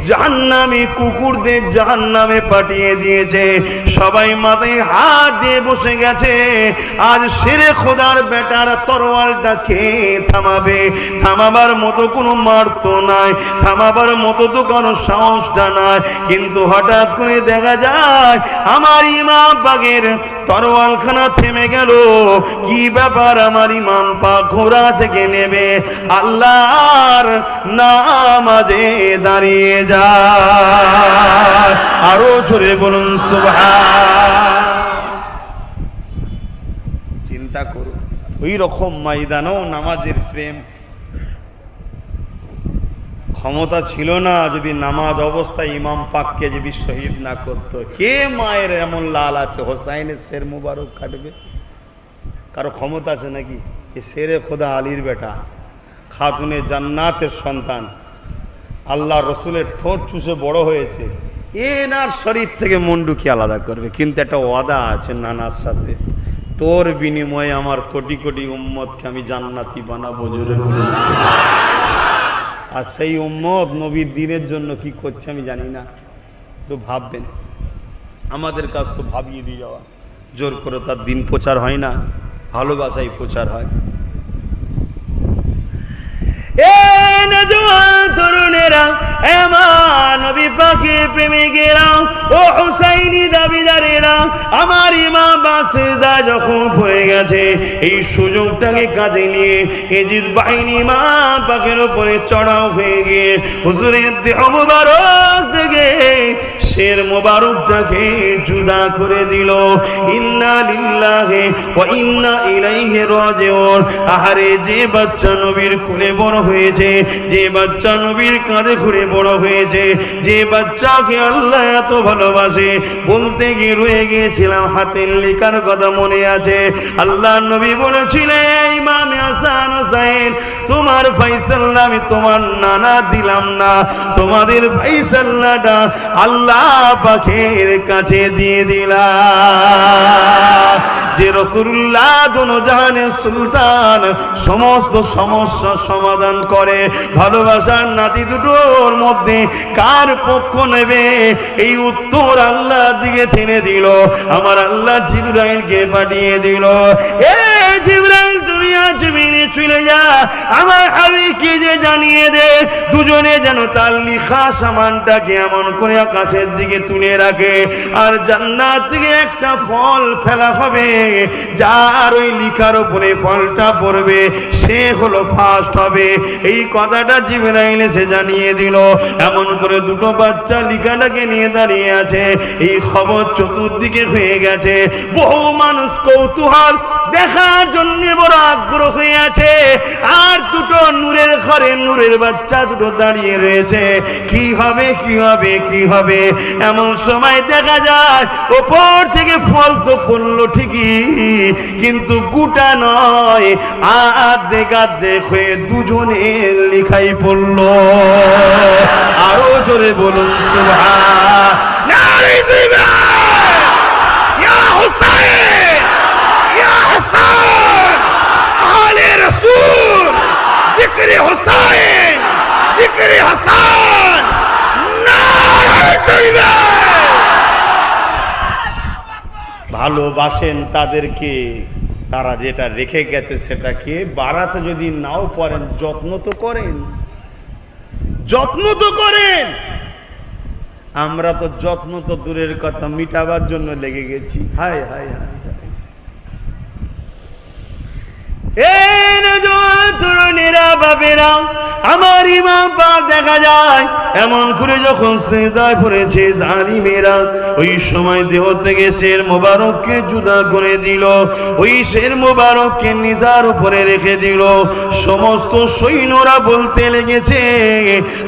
S1: জাহান্নামী কুকুরদের জাহান্নামে পাঠিয়ে দিয়েছে, সবাই মাথায় হাত দিয়ে বসে গেছে। আজ শেরে খোদার বেটার তরোয়ালটা কে থামাবে? থামাবার মতো কোনো মার্ত নাই, থামাবার মতো তো কোনো সাহসটা নাই, কিন্তু হঠাৎ করে দেখা যায় আমার ইমাম পাকের তরোয়ালখানা থেমে গেল। কি ব্যাপার? আমার ইমাম পাক ঘোড়া থেকে নেবে আল্লাহর নামাজে দাঁড়িয়ে যায়। আরো জোরে বলুন সুবহান। চিন্তা করুন, ওই রকম ময়দানেও নামাজের প্রেম। ক্ষমতা ছিল না যদি নামাজ অবস্থায় ইমাম পাককে যদি শহীদ না করতো। কে মায়ের এমন লাল আছে হোসাইনের শের মুবারক কাটবে? কারো ক্ষমতা আছে নাকি? এ শেরে খোদা আলীর বেটা, খাতুনে জান্নাতের সন্তান, আল্লাহ রসুলের ঠোঁট চুষে বড় হয়েছে, এনার শরীর থেকে মন্ডুকি আলাদা করবে। কিন্তু একটা ওয়াদা আছে নানার সাথে, তোর বিনিময়ে আমার কোটি কোটি উম্মতকে আমি জান্নাতি বানাবো। জোরে বলুন। আর সেই উম্মত নবীর দিনের জন্য কি করছে আমি জানি না, তো ভাববেন। আমাদের কাজ তো ভাবিয়ে দিয়ে যাওয়া, জোর করে তার দিন প্রচার হয় না, ভালোবাসাই প্রচার হয়। তরুণেরা, এমন নবী পাকের প্রেমে গেলাম, ও হুসাইনি দাবিদারেরা, আমার ইমাম বাসিদা যখন পড়ে গেছে, এই সুযোগটাকে কাজে নিয়ে এজিদ বাহিনী ইমাম পাকের উপরে চড়াও হয়ে গিয়ে হুজুরের দেহ মুবারক থেকে শের মোবারকটাকে জুদা করে দিল। ইন্না লিল্লাহি ওয়া ইন্না ইলাইহি রাজিউন। আহারে, যে বাচ্চা নবীর কোলে বড় হয়েছে, যে বাচ্চা নবীর কাঁধে ঘুরে বড় হয়েছে, যে বাচ্চাকে আল্লাহ এত ভালোবাসে, বলতে গিয়ে রয়ে গিয়েছিলাম হাতের লেখার কথা মনে আছে। আল্লাহ নবী বলেছিলেন, ইমাম হাসান হোসেন, তোমার ফাইসাল্লা আমি তোমার নানা দিলাম না, তোমাদের ফাইসাল্লাটা আল্লাহ পাকের কাছে দিয়ে দিলাম। যে রাসূলুল্লাহ দুজাহানের সুলতান, সমস্ত সমস্যার সমাধান করে। ভালোবাসার নাতি দুটোর মধ্যে কার পক্ষ নেবে, এই উত্তর আল্লাহর দিকে টেনে দিল। আমার আল্লাহ জিবরাইলকে পাঠিয়ে দিল, এ জিবরাইল দুনিয়া জমিনে চলে যা, আমার হাবিবকে যে জানিয়ে দে, দুজনে যেন তার লিখা সামানটাকে এমন করে আকাশের দিকে তুলে রাখে, আর জান্নাত থেকে একটা ফল ফেলা হবে, যার ওই লিখার উপরে ফলটা পড়বে সে হলো ফার্স্ট হবে। এই কথাটা জিবরাইল এসে জানিয়ে দিল। এমন করে দুটো বাচ্চা লিখাটাকে নিয়ে দাঁড়িয়ে আছে। এই খবর চতুর্দিকে হয়ে গেছে। বহু মানুষ কৌতূহল দেখার জন্য বড় আগ্রহ হয়ে আছে। আর দুটো নূরের ঘরে নূরের বাচ্চা দুটো দাঁড়িয়ে রয়েছে। কি হবে, কি হবে, কি হবে? এমন সময় দেখা যায় ওপর থেকে ফল তো পড়লো ঠিকই, কিন্তু গোটা নয়, আর্ধেক আর্ধেক হয়ে দুজনের লিখাই পড়লো। আরো জোরে বলুন সুবহানাল্লাহ। ইয়া হুসাইন, ইয়া হাসান, আহলে রাসূল, জিকরে হুসাইন, জিকরে হাসান, নারে তাকবীর। ভালোবাসেন তাদেরকে, তারা যেটা রেখে গেছে সেটাকে বাড়াতে যদি নাও পারেন, যত্ন তো করেন, যত্ন তো করেন। আমরা তো যত্ন তো দূরের কথা, মিটাবার জন্য লেগে গেছি। হায় হায় হায় হায়। আমার ইমাম পাক দেখা যায় এমন করে যখন সিজদায় পড়েছে জালিমেরা, ওই সময় দেহ থেকে শের মোবারককে জুদা করে দিল, ওই শের মোবারককে নিজার উপরে রেখে দিল। সমস্ত সৈন্যরা বলতে লেগেছে,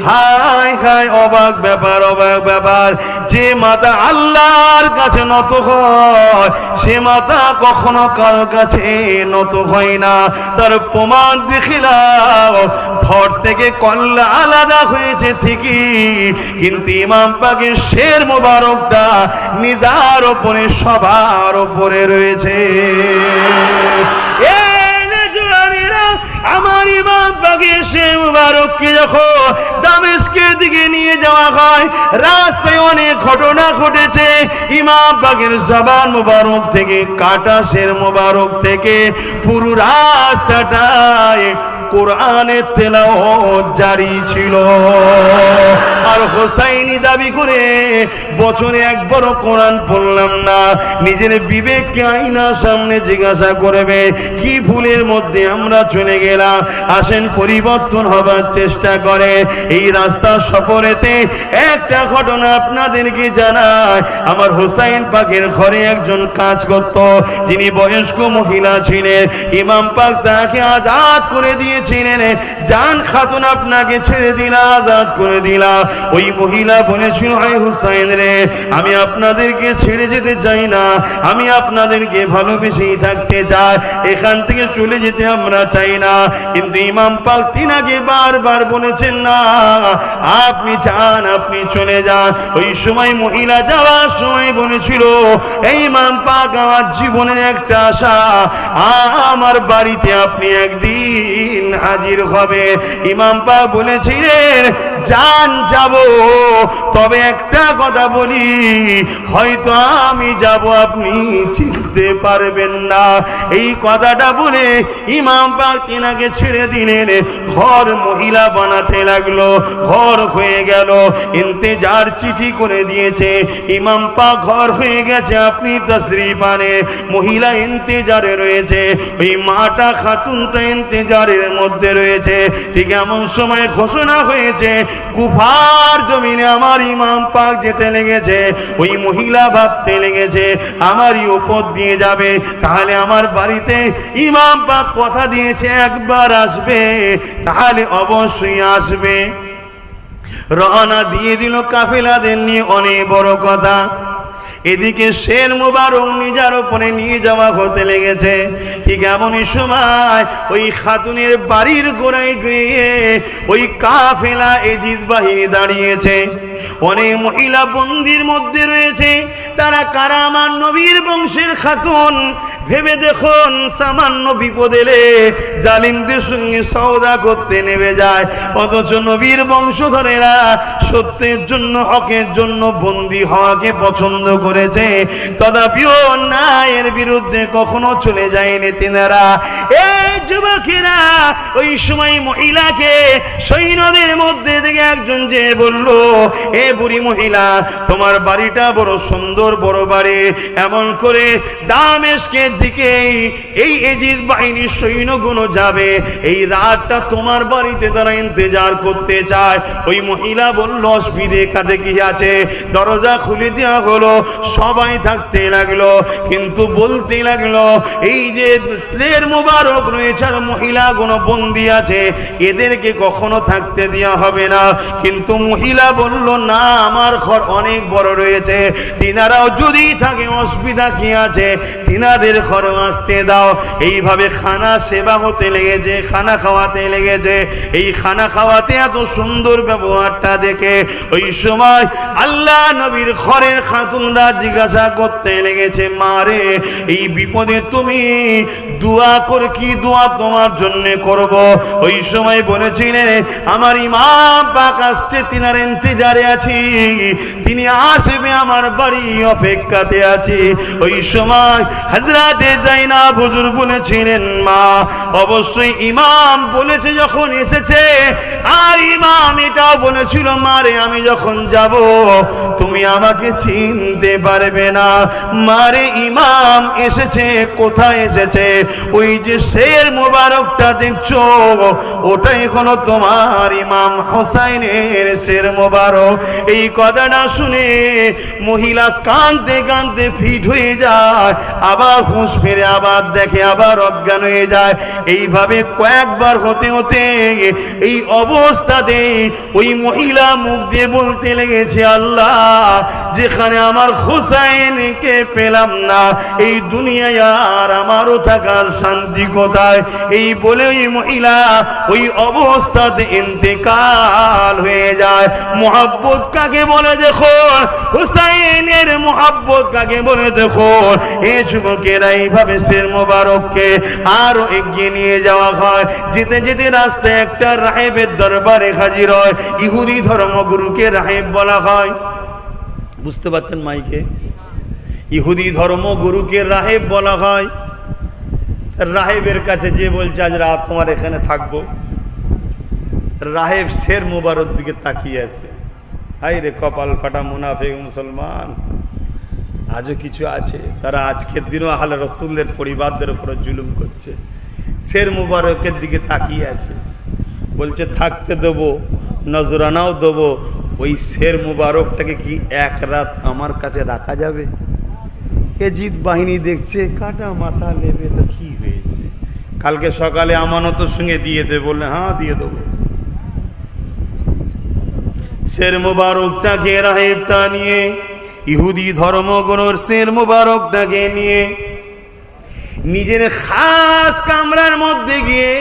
S1: হায় হায়, অবাক ব্যাপার, অবাক ব্যাপার। যে মাথা আল্লাহর কাছে নত হয়, সে মাথা কখনো কারো কাছে নত হয় না। তার প্রমাণ দেখিলাম, ধর থেকে কল্লা আলাদা হয়েছে ঠিকই, কিন্তু ইমাম পাকের শের মোবারকটা নিজার ওপরে, সবার ওপরে রয়েছে। আমার ইমাম পাকের শের মোবারককে যখন দামেস্কের দিকে নিয়ে যাওয়া হয়, রাস্তায় অনেক ঘটনা ঘটেছে। ইমাম পাকের জবান মোবারক থেকে, কাটা শের মোবারক থেকে পুরো রাস্তাটায় কোরআনের তেলাওয়াত জারি ছিল। আর হোসাইনি দাবি করে, বছরে একবারও কোরআন পড়লাম না। নিজের বিবেককে আয়নার সামনে জিজ্ঞাসা করবে, কি ভুলের মধ্যে আমরা চলে গেলাম। আসেন পরিবর্তন হবার চেষ্টা করে। এই রাস্তা সফরেতে একটা ঘটনা আপনাদেরকে জানায়। আমার হোসাইন পাকের ঘরে একজন কাজ করত, যিনি বয়স্ক মহিলা ছিলেন। ইমাম পাক তাকে আজাদ করে দিয়েছিলেন, জান খাতুন আপনাকে ছেড়ে দিলা, আজাদ করে দিলা। ওই মহিলা বলেছিল, আয় হুসাইন রে, আমি আপনাদেরকে ছেড়ে যেতে চাই না, আমি আপনাদেরকে ভালোবেসেই থাকতে চাই, এখান থেকে চলে যেতে আমরা চাই না। কিন্তু ইমাম পাক তিনাকে বারবার বলেছেন, না আপনি যান, আপনি চলে যান। ওই সময় মহিলা যাওয়ার সময় বলেছিল, এই ইমাম পাক, আমার জীবনের একটা আশা, আমার বাড়িতে আপনি একদিন হাজির হবে। ইমাম পাক বলেছিলেন, জান যাব, তবে একটা কথা বলি, হয়তো আমি যাব, আপনি চিনতে পারবেন না। এই কথাটা বলে ইমাম পাক তিনাকে ছেড়ে দিলেন। ঘর মহিলা বানাতে লাগলো, ঘর হয়ে গেল। ইন্তেজার চিঠি করে দিয়েছে, ইমাম পাক ঘর হয়ে গেছে, আপনি তশরিফ আনে। মহিলা ইন্তেজারে রয়েছে, ওই মাটা খাতুনটা ইন্তেজারের মধ্যে রয়েছে। ঠিক এমন সময় ঘোষণা হয়েছে, কুফার জমিনে আমার ইমাম পাক যেতে লেগেছে, ওই মহিলা ভাবতে লেগেছে আমারই উপর দিয়ে যাবে, তাহলে আমার বাড়িতে ইমাম পাক কথা দিয়েছে একবার আসবে, তাহলে অবশ্যই আসবে। রওনা দিয়ে দিল কাফেলাদের নিয়ে, অনেক বড় কথা। এদিকে শের মুবারক নিজার উপরে নিয়ে যাওয়া হতে লেগেছে। ঠিক এমনই সময় ওই খাতুনের বাড়ির গোড়ায় গিয়ে ওই কাফেলা এজিদ বাহিনী দাঁড়িয়েছে। অনেক মহিলা বন্দির মধ্যে রয়েছে। তারা কারা? আমার নবীর বংশের খাতুন। ভেবে দেখুন, সামান্য বিপদ এলে জালিমদের সঙ্গে সওদা করতে নেমে যায়, অথচ নবীর বংশধরেরা সত্যের জন্য, হকের জন্য বন্দী হওয়াকে পছন্দ করেছে। তথাপিও ন্যায়ের বিরুদ্ধে কখনো চলে যায়নি তেনারা। এই যুবকেরা ওই সময় মহিলাকে সৈন্যদের মধ্যে থেকে একজন যে বলল, এ বুড়ি মহিলা, তোমার বাড়িটা বড় সুন্দর বড় বাড়ি, এমন করে দামেস্কের দিকে এই এজিদ বাহিনীর সৈন্যগুলো যাবে, এই রাতটা তোমার বাড়িতে তারা ইন্তজার করতে চায়। ওই মহিলা বলল, অসুবিধে কাঁধে কি আছে? দরজা খুলে দেওয়া হলো। সবাই থাকতে লাগলো, কিন্তু বলতে লাগলো, এই যে শের মুবারক রয়েছে আর মহিলাগুলো বন্দী আছে, এদেরকে কখনো থাকতে দেওয়া হবে না। কিন্তু মহিলা বলল, না, আমার ঘর অনেক বড় রয়েছে, তিনারাও যদি থাকে অসুবিধা কি আছে, তিনাদের ঘরে আসতে দাও। এইভাবে খানা সেবা হতে লেগেছে, খানা খাওয়াতে লেগেছে। এই খানা খাওয়াতে এত সুন্দর ব্যবহারটা দেখে ওই সময় আল্লাহ নবীর ঘরের খাতুনরা জিজ্ঞাসা করতে লেগেছে, মারে, এই বিপদে তুমি দোয়া করে, কি দোয়া তোমার জন্য করব? ওই সময় বলেছিলেন, আমার ইমাম পাক আসছে, তিনার ইন্তজারে আছি, তিনি আসবে, আমার বাড়ি অপেক্ষাতে আছি। ওই সময় হযরতে যায়নাব হুজুর বলেছিলেন, মা, অবশ্যই ইমাম বলেছে যখন এসেছে। আর ইমাম এটাও বলেছিল, মারে, আমি যখন যাব তুমি আমাকে চিনতে পারবে না। মারে, ইমাম এসেছে, কোথায় এসেছে? ওই যে শের মুবারকটা দেখছো, ওটাই হলো তোমার ইমাম হোসাইনের শের মুবারক। এই কথাটা শুনে মহিলা কাঁদতে কাঁদতে ফিট হয়ে যায়, আবার হুঁশ ফিরে, আবার দেখে, আবার অজ্ঞান হয়ে যায়। এইভাবে কয়েকবার হতে হতে এই অবস্থাতে ওই মহিলা মুখ দিয়ে বলতে লেগেছে, আল্লাহ, যেখানে আমার হোসাইনকে পেলাম না, এই দুনিয়ায় আর আমারও থাকার শান্তি কোথায়? এই বলে ওই মহিলা ওই অবস্থাতে ইন্তেকাল হয়ে যায়। মোহাব্বত কাকে বলে দেখো, হুসাইনের মোহাব্বত কাকে বলে দেখো। এই যুবকেরা এইভাবে শের মুবারককে আরো এগিয়ে নিয়ে যাওয়া হয়। যেতে যেতে রাস্তায় একটা রাহেবের দরবারে হাজির হয়। ইহুদি ধর্মগুরুকে রাহেব বলা হয়, বুঝতে পারছেন মাইকে? ইহুদি ধর্মগুরুকে রাহেব বলা হয়। রাহেবের কাছে যে বলছে, আজ রাত তোমার এখানে থাকবো। রাহেব শের মুবারক দিকে তাকিয়ে আছে, হাই রে কপাল ফাটা মুনাফিক মুসলমান, আজও কিছু আছে, তারা আজকের দিনও আহলে রসুলের পরিবারদের উপরে জুলুম করছে। শের মুবারকের দিকে তাকিয়ে আছে, বলছে থাকতে দেবো, নজরানাও দেবো। ওই শের মুবারকটাকে কি এক রাত আমার কাছে রাখা যাবে? এজিদ বাহিনী দেখছে, কাটা মাথা নেবে তো কি হয়েছে, কালকে সকালে আমানতের সঙ্গে দিয়ে দেবে। বললে, হ্যাঁ, দিয়ে দেবো। শের মুবারকটাকে, রাহেবটা নিয়ে, ইহুদি ধর্মগুরুর শের মুবারকটাকে নিয়ে নিজের খাস কামরার মধ্যে গিয়ে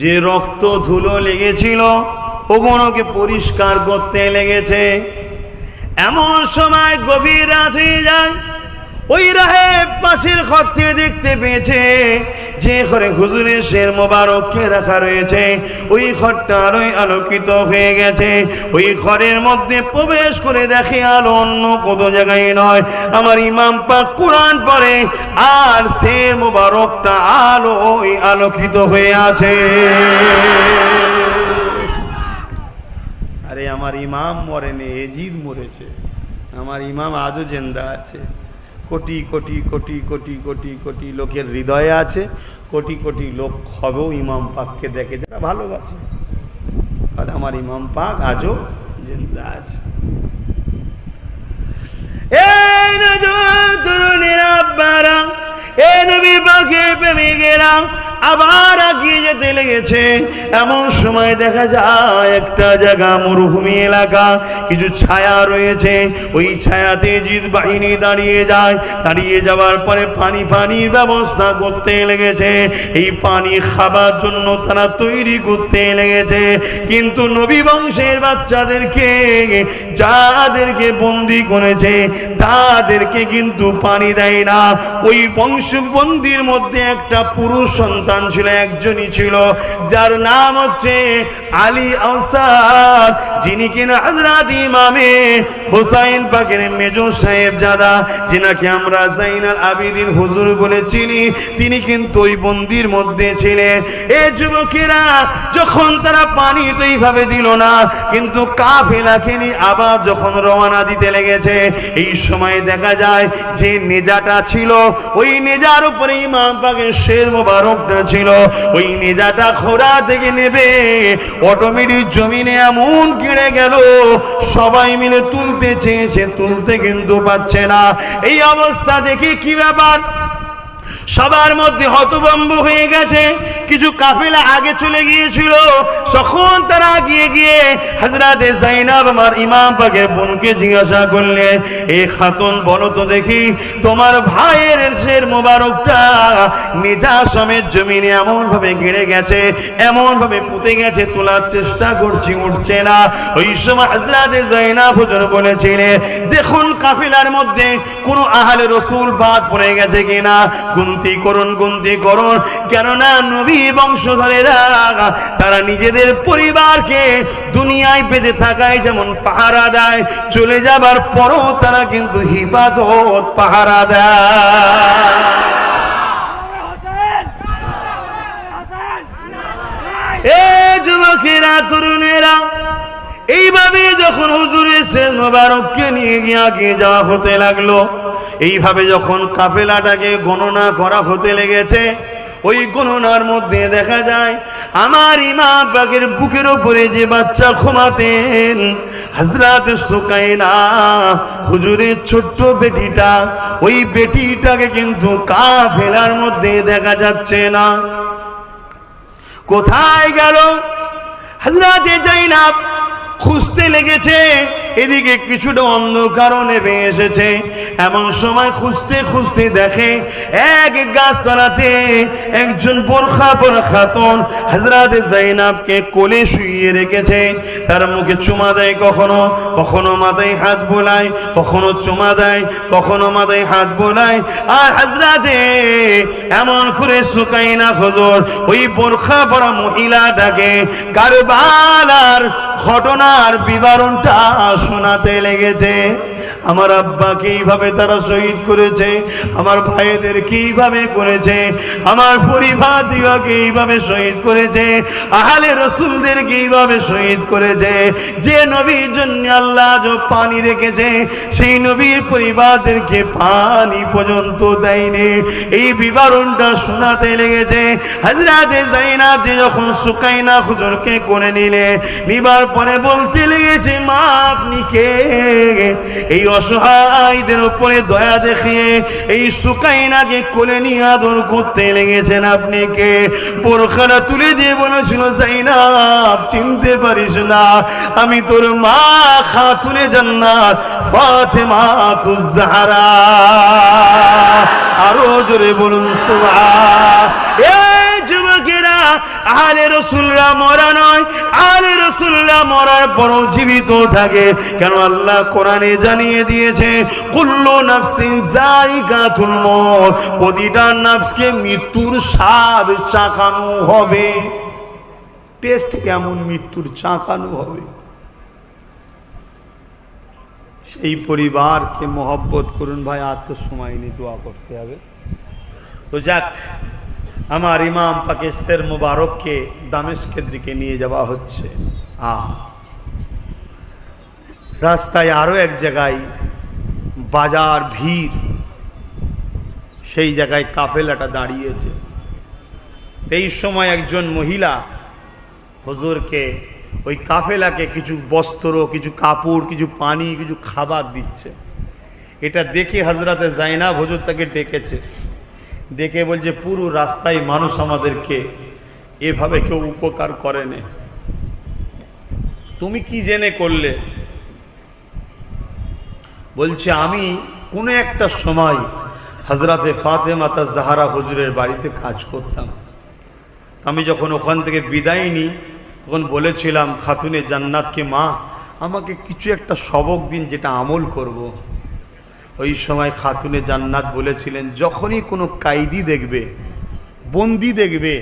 S1: যে রক্ত ধুলো লেগেছিল ওগুলোকে পরিষ্কার করতে লেগেছে। এমন সময় গভীর রাত হয়ে যায়। ওই রাহেব পাশের ঘর থেকে দেখতে পেয়েছে যে ঘরে হুজুরের শের মোবারককে রাখা রয়েছে, ওই ঘরটা আলোয় আলোকিত হয়ে গেছে। ওই ঘরের মধ্যে প্রবেশ করে দেখে আলো অন্য কত জায়গায় নয়, আমার ইমাম পাক কোরআন পড়ে, আর শের মোবারকটা আলোয় আলোকিত হয়ে আছে। আরে আমার ইমাম মরেনি, এজিদ মরেছে। আমার ইমাম আজও জিন্দা আছে। কোটি কোটি কোটি কোটি কোটি কোটি লোকের হৃদয়ে আছে। কোটি কোটি লোক হবেও ইমাম পাককে দেখে, যারা ভালোবাসে। আমার ইমাম পাক আজও জিন্দা আছে। এই নওজোয়ান তরুণীরা, আব্বারা, এই নবী পাকের প্রেমিকেরা আবার এগিয়ে যেতে লেগেছে। এমন সময় দেখা যায় একটা জায়গা মরুভূমি এলাকা, কিছু ছায়া রয়েছে, ওই ছায়াতে জিদ বাহিনী দাঁড়িয়ে যায়। দাঁড়িয়ে যাওয়ার পরে পানির ব্যবস্থা করতে লেগেছে। এই পানি খাবার জন্য তারা তৈরি করতে লেগেছে। কিন্তু নবী বংশের বাচ্চাদেরকে, যাদেরকে বন্দি করেছে, তাদেরকে কিন্তু পানি দেয় না। ওই বংশবন্দির মধ্যে একটা পুরুষ সন্তান ছিল, একজনই ছিল, যার নাম হচ্ছে আলী আসাদ, যিনি কিনা হযরত ইমামে হুসাইন পাকের মেজো সাহেবজাদা, যিনাকে আমরা জাইনুল আবেদিন হুজুর বলে চিনি, তিনি কিন্তু ওই বন্দির মধ্যে ছিলেন। এই যুবকেরা যখন তারা পানি তো এইভাবে দিল না, কিন্তু কাফেলাকে নিয়ে আবার যখন রওনা দিতে লেগেছে, এই সময় দেখা যায় যে নেজাটা ছিল, ওই নেজার উপরে ইমাম পাকের শের মোবারকটা ছিল, ওই নেজাটা খোরা থেকে নেবে অটোমেটিক জমিনে এমন গিরে গেল, সবাই মিলে তুলতে চেয়েছে, তুলতে কিন্তু পারছে না। এই অবস্থা দেখে কি ব্যাপার, সবার মধ্যে হতভম্ব হয়ে গেছে। কিছু কাফেলা আগে চলে গিয়েছিল, তখন তারা গিয়ে গিয়ে হযরতে যায়েনব আমার ইমাম পাকের বোনকে জিজ্ঞাসা করলে, এই খাতুন বলো তো দেখি, তোমার ভাইয়ের শের মোবারকটা নিজা সমেত জমিনে এমন ভাবে গেড়ে গেছে, এমন ভাবে পুঁতে গেছে, তোলার চেষ্টা করছি, উঠছে না। ওই সময় হযরতে যায়েনব হুজুর বলেছিলেন, দেখুন কাফেলার মধ্যে কোন আহলে রাসূল বাদ পড়ে গেছে কিনা, গুনতি করুন, কেননা নবী বংশধরেরা তারা নিজেদের পরিবারকে দুনিয়ায় বেঁচে থাকায় যেমন পাহারা দেয়, চলে যাবার পরও তারা কিন্তু হিফাজত পাহারা দেয়। এই যুবকেরা, তরুণেরা, এইভাবে যখন হুজুরের শের মোবারককে নিয়ে গিয়ে আগে যাওয়া হতে লাগলো, এইভাবে যখন কাফেলাটাকে গণনা করা হতে লেগেছে, ওই গণনার মধ্যে দেখা যায় আমার ইমাম পাকের বুকের উপরে যে বাচ্চা ঘুমাতেন হযরত সুকাইনা হুজুরের ছোট্ট বেটিটা, ওই বেটিটাকে কিন্তু কাফেলার মধ্যে দেখা যাচ্ছে না। কোথায় গেল? হযরত যায়েনব খুঁজতে লেগেছে, এদিকে কিছুটা অন্ধকারও নেমে এসেছে। এমন সময় খুঁজতে খুঁজতে দেখে এক গাছতলাতে একজন বোরখা পরা খাতুন হযরত যায়েনবকে কোলে শুইয়ে রেখেছে। তার মুখে চুমা দেয়, কখনো কখনো মাথায় হাত বোলায়, কখনো চুমা দেয়, কখনো মাথায় হাত বোলায়। আর হযরতে এমন করে সুকাইনা হুজুর ওই বোরখা পরা মহিলাটাকে কারবালার ঘটনার বিবরণটা শোনাতে লেগেছে। আমার আব্বাকে এইভাবে তারা শহীদ করেছে, আমার ভাইদের কিভাবে করেছে, আমার পরিবার দিগকে এইভাবে শহীদ করেছে, আহলে রাসূলদের কিভাবে শহীদ করেছে। যে নবীর জন্য আল্লাহ যে পানি রেখেছে, সেই নবীর পরিবারদেরকে পানি পর্যন্ত দেয়নি, এই বিবরণটা শোনাতে লেগেছে। হযরতে যায়েনব যে যখন সুকাইনা হুজুরকে কোলে নিবার পরে বলতে লেগেছে, মা আপনি কে? এই অসহায়দের উপরে দয়া দেখিয়ে এই সুকাইনাকে কোলে নিয়ে আদর করতে লেগেছেন, আপনি কে? বোরখাটা তুলে দিয়ে বলেছিল, যায়েনব চিনতে পারিস না, আমি তোর মা খাতুনে জান্নাত ফাতেমাতুজ জাহরা। আরো জোরে বলুন সুবহান। এই যুবকেরা, আহলে রাসূলরা মরা নয়, আহলে রাসূলরা মরার পরও জীবিত থাকে। কেন? আল্লাহ কোরআনে জানিয়ে দিয়েছে, কুল্লু নাফসিন যায়িকাতুল মউত, প্রতিটা নফসকে মৃত্যুর স্বাদ চাখানো হবে। টেস্ট কেমন? মৃত্যুর চাখানো হবে। সেই পরিবারকে মহব্বত করুন ভাই, আর তো সময় নেই, দোয়া করতে হবে। তো যাক, আমার ইমাম পাকের শের মোবারককে দামেস্কের দিকে নিয়ে যাওয়া হচ্ছে। রাস্তায় আরো এক জায়গায় বাজার ভিড়, সেই জায়গায় কাফেলাটা দাঁড়িয়েছে। এই সময় একজন মহিলা হুজুরকে ওই কাফেলাকে কিছু বস্ত্র, কিছু কাপড়, কিছু পানি, কিছু খাবার দিচ্ছে। এটা দেখে হযরতে জাইনাব হুজুর তাকে ডেকেছে, ডেকে বলছে পুরো রাস্তায় মানুষ আমাদেরকে এভাবে কেউ উপকার করেনি, তুমি কি জেনে করলে? বলছে আমি কোনো একটা সময় হযরতে ফাতেমা জাহরা হুজুরের বাড়িতে কাজ করতাম। আমি যখন ওখান থেকে বিদায় নিই তখন বলেছিলাম খাতুনে জান্নাতকে, মা আমাকে কিছু একটা সবক দিন যেটা আমল করব। ওই সময় খাতুনে জান্নাত বলেছিলেন যখনই কোনো কায়দি দেখবে, বন্দি দেখবে,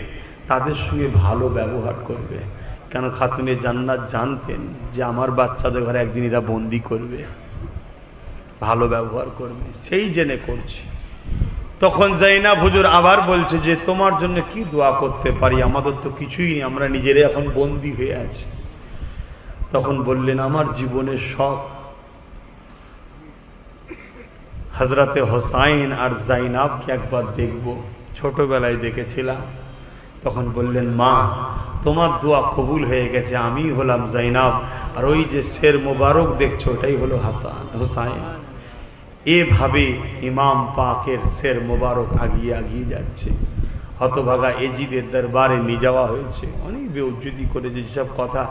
S1: তাদের সঙ্গে ভালো ব্যবহার করবে। কেন খাতুনে জান্নাত জানতেন যে আমার বাচ্চাদের ঘরে একদিন এরা বন্দি করবে, ভালো ব্যবহার করবে, সেই জেনে করছি। তখন জাইনাব হুজুর আবার বলছে যে তোমার জন্য কি দোয়া করতে পারি, আমাদের তো কিছুই নেই, আমরা নিজেরাই এখন বন্দি হয়ে আছি। তখন বললেন আমার জীবনের শখ হযরতে হোসাইন আর জাইনাবকে একবার দেখব, ছোটবেলায় দেখেছিলাম। তখন বললেন মা তোমার দোয়া কবুল হয়ে গেছে, আমি হলাম জাইনাব, আর ওই যে শের মোবারক দেখছো ওটাই হলো হোসাইন। এভাবে ইমাম পাকের শের মোবারক আগিয়ে আগিয়ে যাচ্ছে। হতভাগা এজিদের দরবারে নিয়ে যাওয়া হয়েছে, অনেক বেউজ্জতি করেছে, যেসব কথা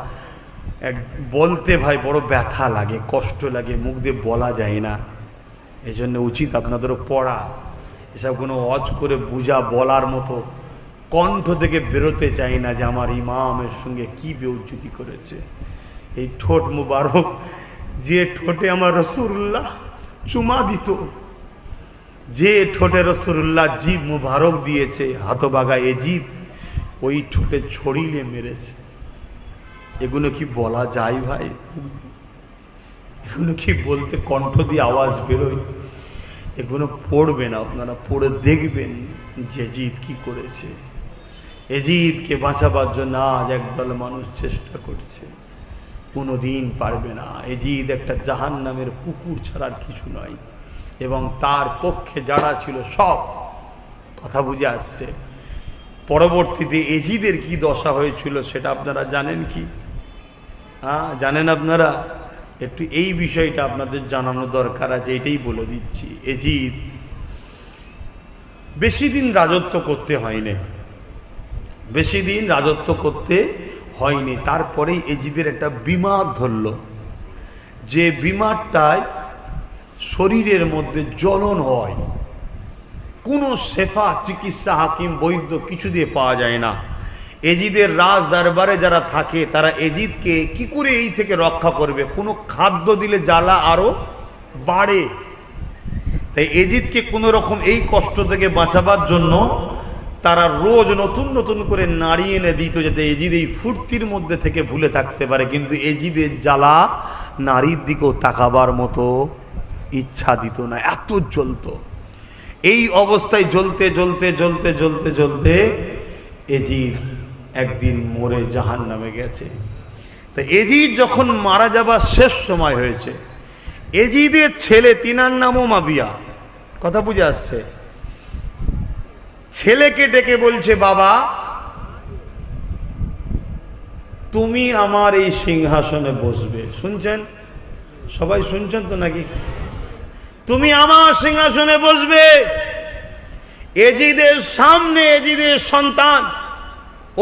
S1: বলতে ভাই বড় ব্যথা লাগে, কষ্ট লাগে, মুখ দিয়ে বলা যায় না। এই জন্য উচিত আপনাদেরও পড়া, এসব কোনো অজ করে বুঝা বলার মতো কণ্ঠ থেকে বেরোতে চাই না যে আমার ইমামের সঙ্গে কি বেউজ্জতি করেছে। এই ঠোঁট মুবারক, যে ঠোঁটে আমার রাসূলুল্লাহ চুমা দিত, যে ঠোঁটে রাসূলুল্লাহ জিভ মুবারক দিয়েছে, হতভাগা এজিদ ওই ঠোঁটে ছড়িলে মেরেছে। এগুলো কি বলা যায় ভাই? এগুলো কি বলতে কণ্ঠ দিয়ে আওয়াজ বেরোয়? এগুলো পড়বেন আপনারা, পড়ে দেখবেন যে এজিদ কি করেছে। এজিদকে বাঁচাবার জন্য আজ একদল মানুষ চেষ্টা করছে, কোনোদিন পারবে না। এজিদ একটা জাহান্নামের কুকুর ছাড়ার কিছু নয়, এবং তার পক্ষে যারা ছিল সব কথা বুঝে আসছে। পরবর্তীতে এজিদের কি দশা হয়েছিল সেটা আপনারা জানেন কি? জানেন আপনারা? একটু এই বিষয়টা আপনাদের জানানো দরকার আছে, এটাই বলে দিচ্ছি। এজিদ বেশি দিন রাজত্ব করতে হয়নি, বেশি দিন রাজত্ব করতে হয়নি। তারপরেই এজিদের একটা বিমার ধরল, যে বিমারটায় শরীরের মধ্যে জ্বলন হয়, কোনো শেফা, চিকিৎসা, হাকিম, বৈদ্য কিছু দিয়ে পাওয়া যায় না। এজিদের রাজ দরবারে যারা থাকে তারা এজিদকে কি করে এই থেকে রক্ষা করবে? কোনো খাদ্য দিলে জ্বালা আরো বাড়ে। তাই এজিদকে কোনো রকম এই কষ্ট থেকে বাঁচাবার জন্য তারা রোজ নতুন নতুন করে নাড়ি এনে দিত, যাতে এজিদ এই ফুর্তির মধ্যে থেকে ভুলে থাকতে পারে। কিন্তু এজিদের জ্বালা নারীর দিকেও তাকাবার মতো ইচ্ছা দিত না, এত জ্বলত। এই অবস্থায় জ্বলতে জ্বলতে জ্বলতে জ্বলতে জ্বলতে এজিদ একদিন মরে জাহান্নামে গেছে। তা এজিদ যখন মারা যাবার শেষ সময় হয়েছে, এজিদের ছেলে, তিনার নামও মাবিয়া, কথা বুঝে আসছে, ছেলেকে ডেকে বলছে বাবা তুমি আমার এই সিংহাসনে বসবে। শুনছেন সবাই? শুনছেন তো নাকি? তুমি আমার সিংহাসনে বসবে। এজিদের সামনে এজিদের সন্তান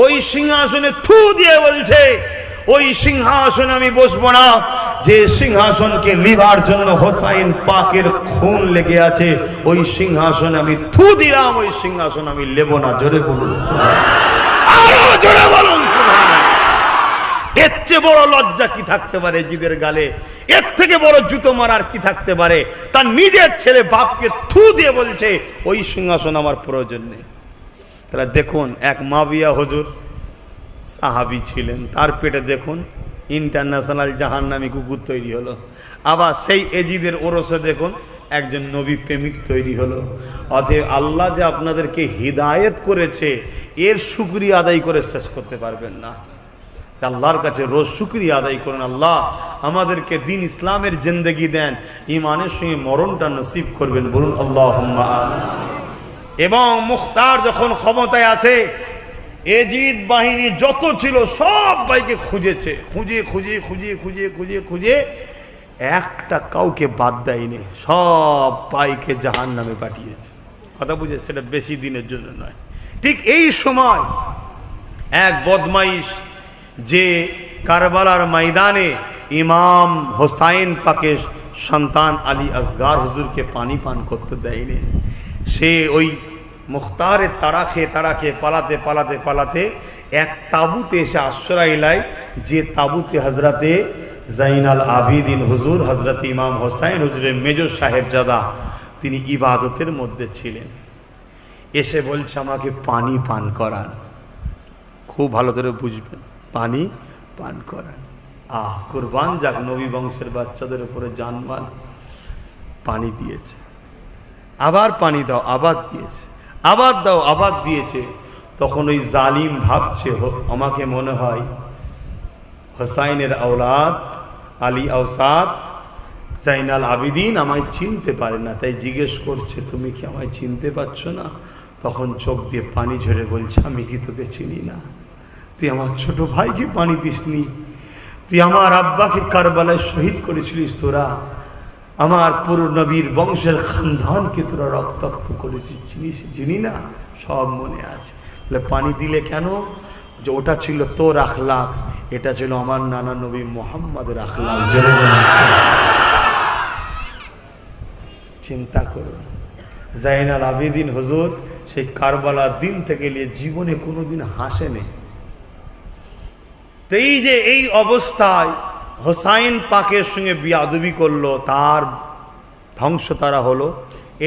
S1: ওই সিংহাসনে থু দিয়ে বলছে ওই সিংহাসনে আমি বসবো না, যে সিংহাসনকে লিবার জন্য হোসাইন পাকের খুন লেগে আছে, ওই সিংহাসনে আমি থু দিলাম, ওই সিংহাসন আমি নেব না। জোরে বলুন, আরো জোরে বলুন সুবহানাল্লাহ। এর চেয়ে বড় লজ্জা কি থাকতে পারে এজিদের গালে? এর থেকে বড় জুতো মারার কি থাকতে পারে? তার নিজের ছেলে বাপকে থু দিয়ে বলছে ওই সিংহাসন আমার প্রয়োজন নেই। তাহলে দেখুন, এক মাবিয়া হুজুর সাহাবী ছিলেন, তার পেটে দেখুন ইন্টারন্যাশনাল জাহান্নামী কুকুর তৈরি হলো। আবার সেই এজিদের ওরসে দেখুন একজন নবী প্রেমিক তৈরি হলো। অতএব আল্লাহ যে আপনাদেরকে হিদায়েত করেছে, এর শুকরিয়া আদায় করে শেষ করতে পারবেন না। আল্লাহর কাছে রোজ শুকরিয়া আদায় করুন, আল্লাহ আমাদেরকে দিন ইসলামের জিন্দেগি দেন, ইমানের সঙ্গে মরণটা নসিব করবেন, বলুন আল্লাহুম্মা আমিন। এবং মুখতার যখন ক্ষমতায় আছে, এজিদ বাহিনী যত ছিল সব ভাইকে খুঁজেছে, খুঁজে খুঁজে খুঁজে খুঁজে খুঁজে খুঁজে একটা কাউকে বাদ দেয়নি, সব ভাইকে জাহান্নামে পাঠিয়েছে। কথা বুঝে, সেটা বেশি দিনের জন্য নয়। ঠিক এই সময় এক বদমাইশ যে কারবালার ময়দানে ইমাম হোসাইন পাকের সন্তান আলী আসগার হুজুরকে পানি পান করতে দেয়নি, সে ওই মুখতারের তাড়া খেয়ে পালাতে পালাতে পালাতে এক তাঁবুতে এসে আশ্রয় নেয়, যে তাঁবুতে হজরতে জাইনাল আবিদিন হুজুর, হজরত ইমাম হোসাইন হুজুরের মেজো সাহেবজাদা, তিনি ইবাদতের মধ্যে ছিলেন। এসে বলছে আমাকে পানি পান করান। খুব ভালো করে বুঝবেন, পানি পান করান। কুরবান যাক নবী বংশের বাচ্চাদের উপরে জানমাল। পানি দিয়েছে, আবার পানি দাও, আবার দিয়েছে, আবার দাও, আবার দিয়েছে। তখন ওই জালিম ভাবছে, আমাকে মনে হয় হোসাইনের আওলাদ আলী আওসাদ জাইনাল আবিদিন আমায় চিনতে পারে না, তাই জিজ্ঞেস করছে তুমি কি আমায় চিনতে পারছো না? তখন চোখ দিয়ে পানি ঝরে বলছে আমি কি তোকে চিনি না? তুই আমার ছোট ভাইকে পানি দিসনি, তুই আমার আব্বাকে কারবালায় শহীদ করেছিলিস, তোরা আমার পুরো নবীর বংশের খানদানকে তোরা রক্তাক্ত করেছিস, চিনিস? চিনি না, সব মনে আছে। বলে পানি দিলে কেন? যে ওটা ছিল তোর আখলাক, এটা ছিল আমার নানা নবী মোহাম্মদের আখলাক। চিন্তা করুন, জাইনাল আবিদিন হুজুর সেই কারবালার দিন থেকে নিয়ে জীবনে কোনোদিন হাসেনি। তো এই যে এই অবস্থায় হোসাইন পাকের সঙ্গে বিয়াদবি করলো, তার ধ্বংস তারা হলো।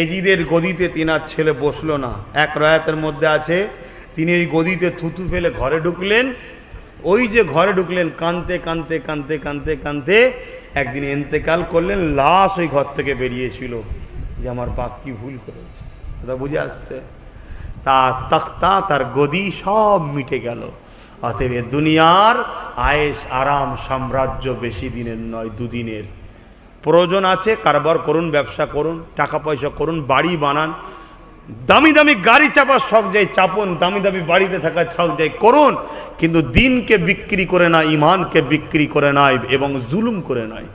S1: এজিদের গদিতে তিনার ছেলে বসলো না। এক রায়াতের মধ্যে আছে তিনি ওই গদিতে থুতু ফেলে ঘরে ঢুকলেন। ওই যে ঘরে ঢুকলেন, কাঁদতে কাঁদতে কাঁদতে কাঁদতে কাঁদতে একদিন ইন্তেকাল করলেন। লাশ ওই ঘর থেকে বেরিয়েছিল যে আমার বাপ কি ভুল করেছে। কথা বুঝে আসছে? তার তক্তা, তার গদি সব মিটে গেল। অতএব দুনিয়ার আয়েশ আরাম সাম্রাজ্য বেশি দিনের নয়, দুদিনের। প্রয়োজন আছে কারবার করুন, ব্যবসা করুন, টাকা পয়সা করুন, বাড়ি বানান, দামি দামি গাড়ি চাপার শখ যায় চাপুন, দামি দামি বাড়িতে থাকার শখ যায় করুন, কিন্তু দিনকে বিক্রি করে না, ইমানকে বিক্রি করে নয় এবং জুলুম করে নয়।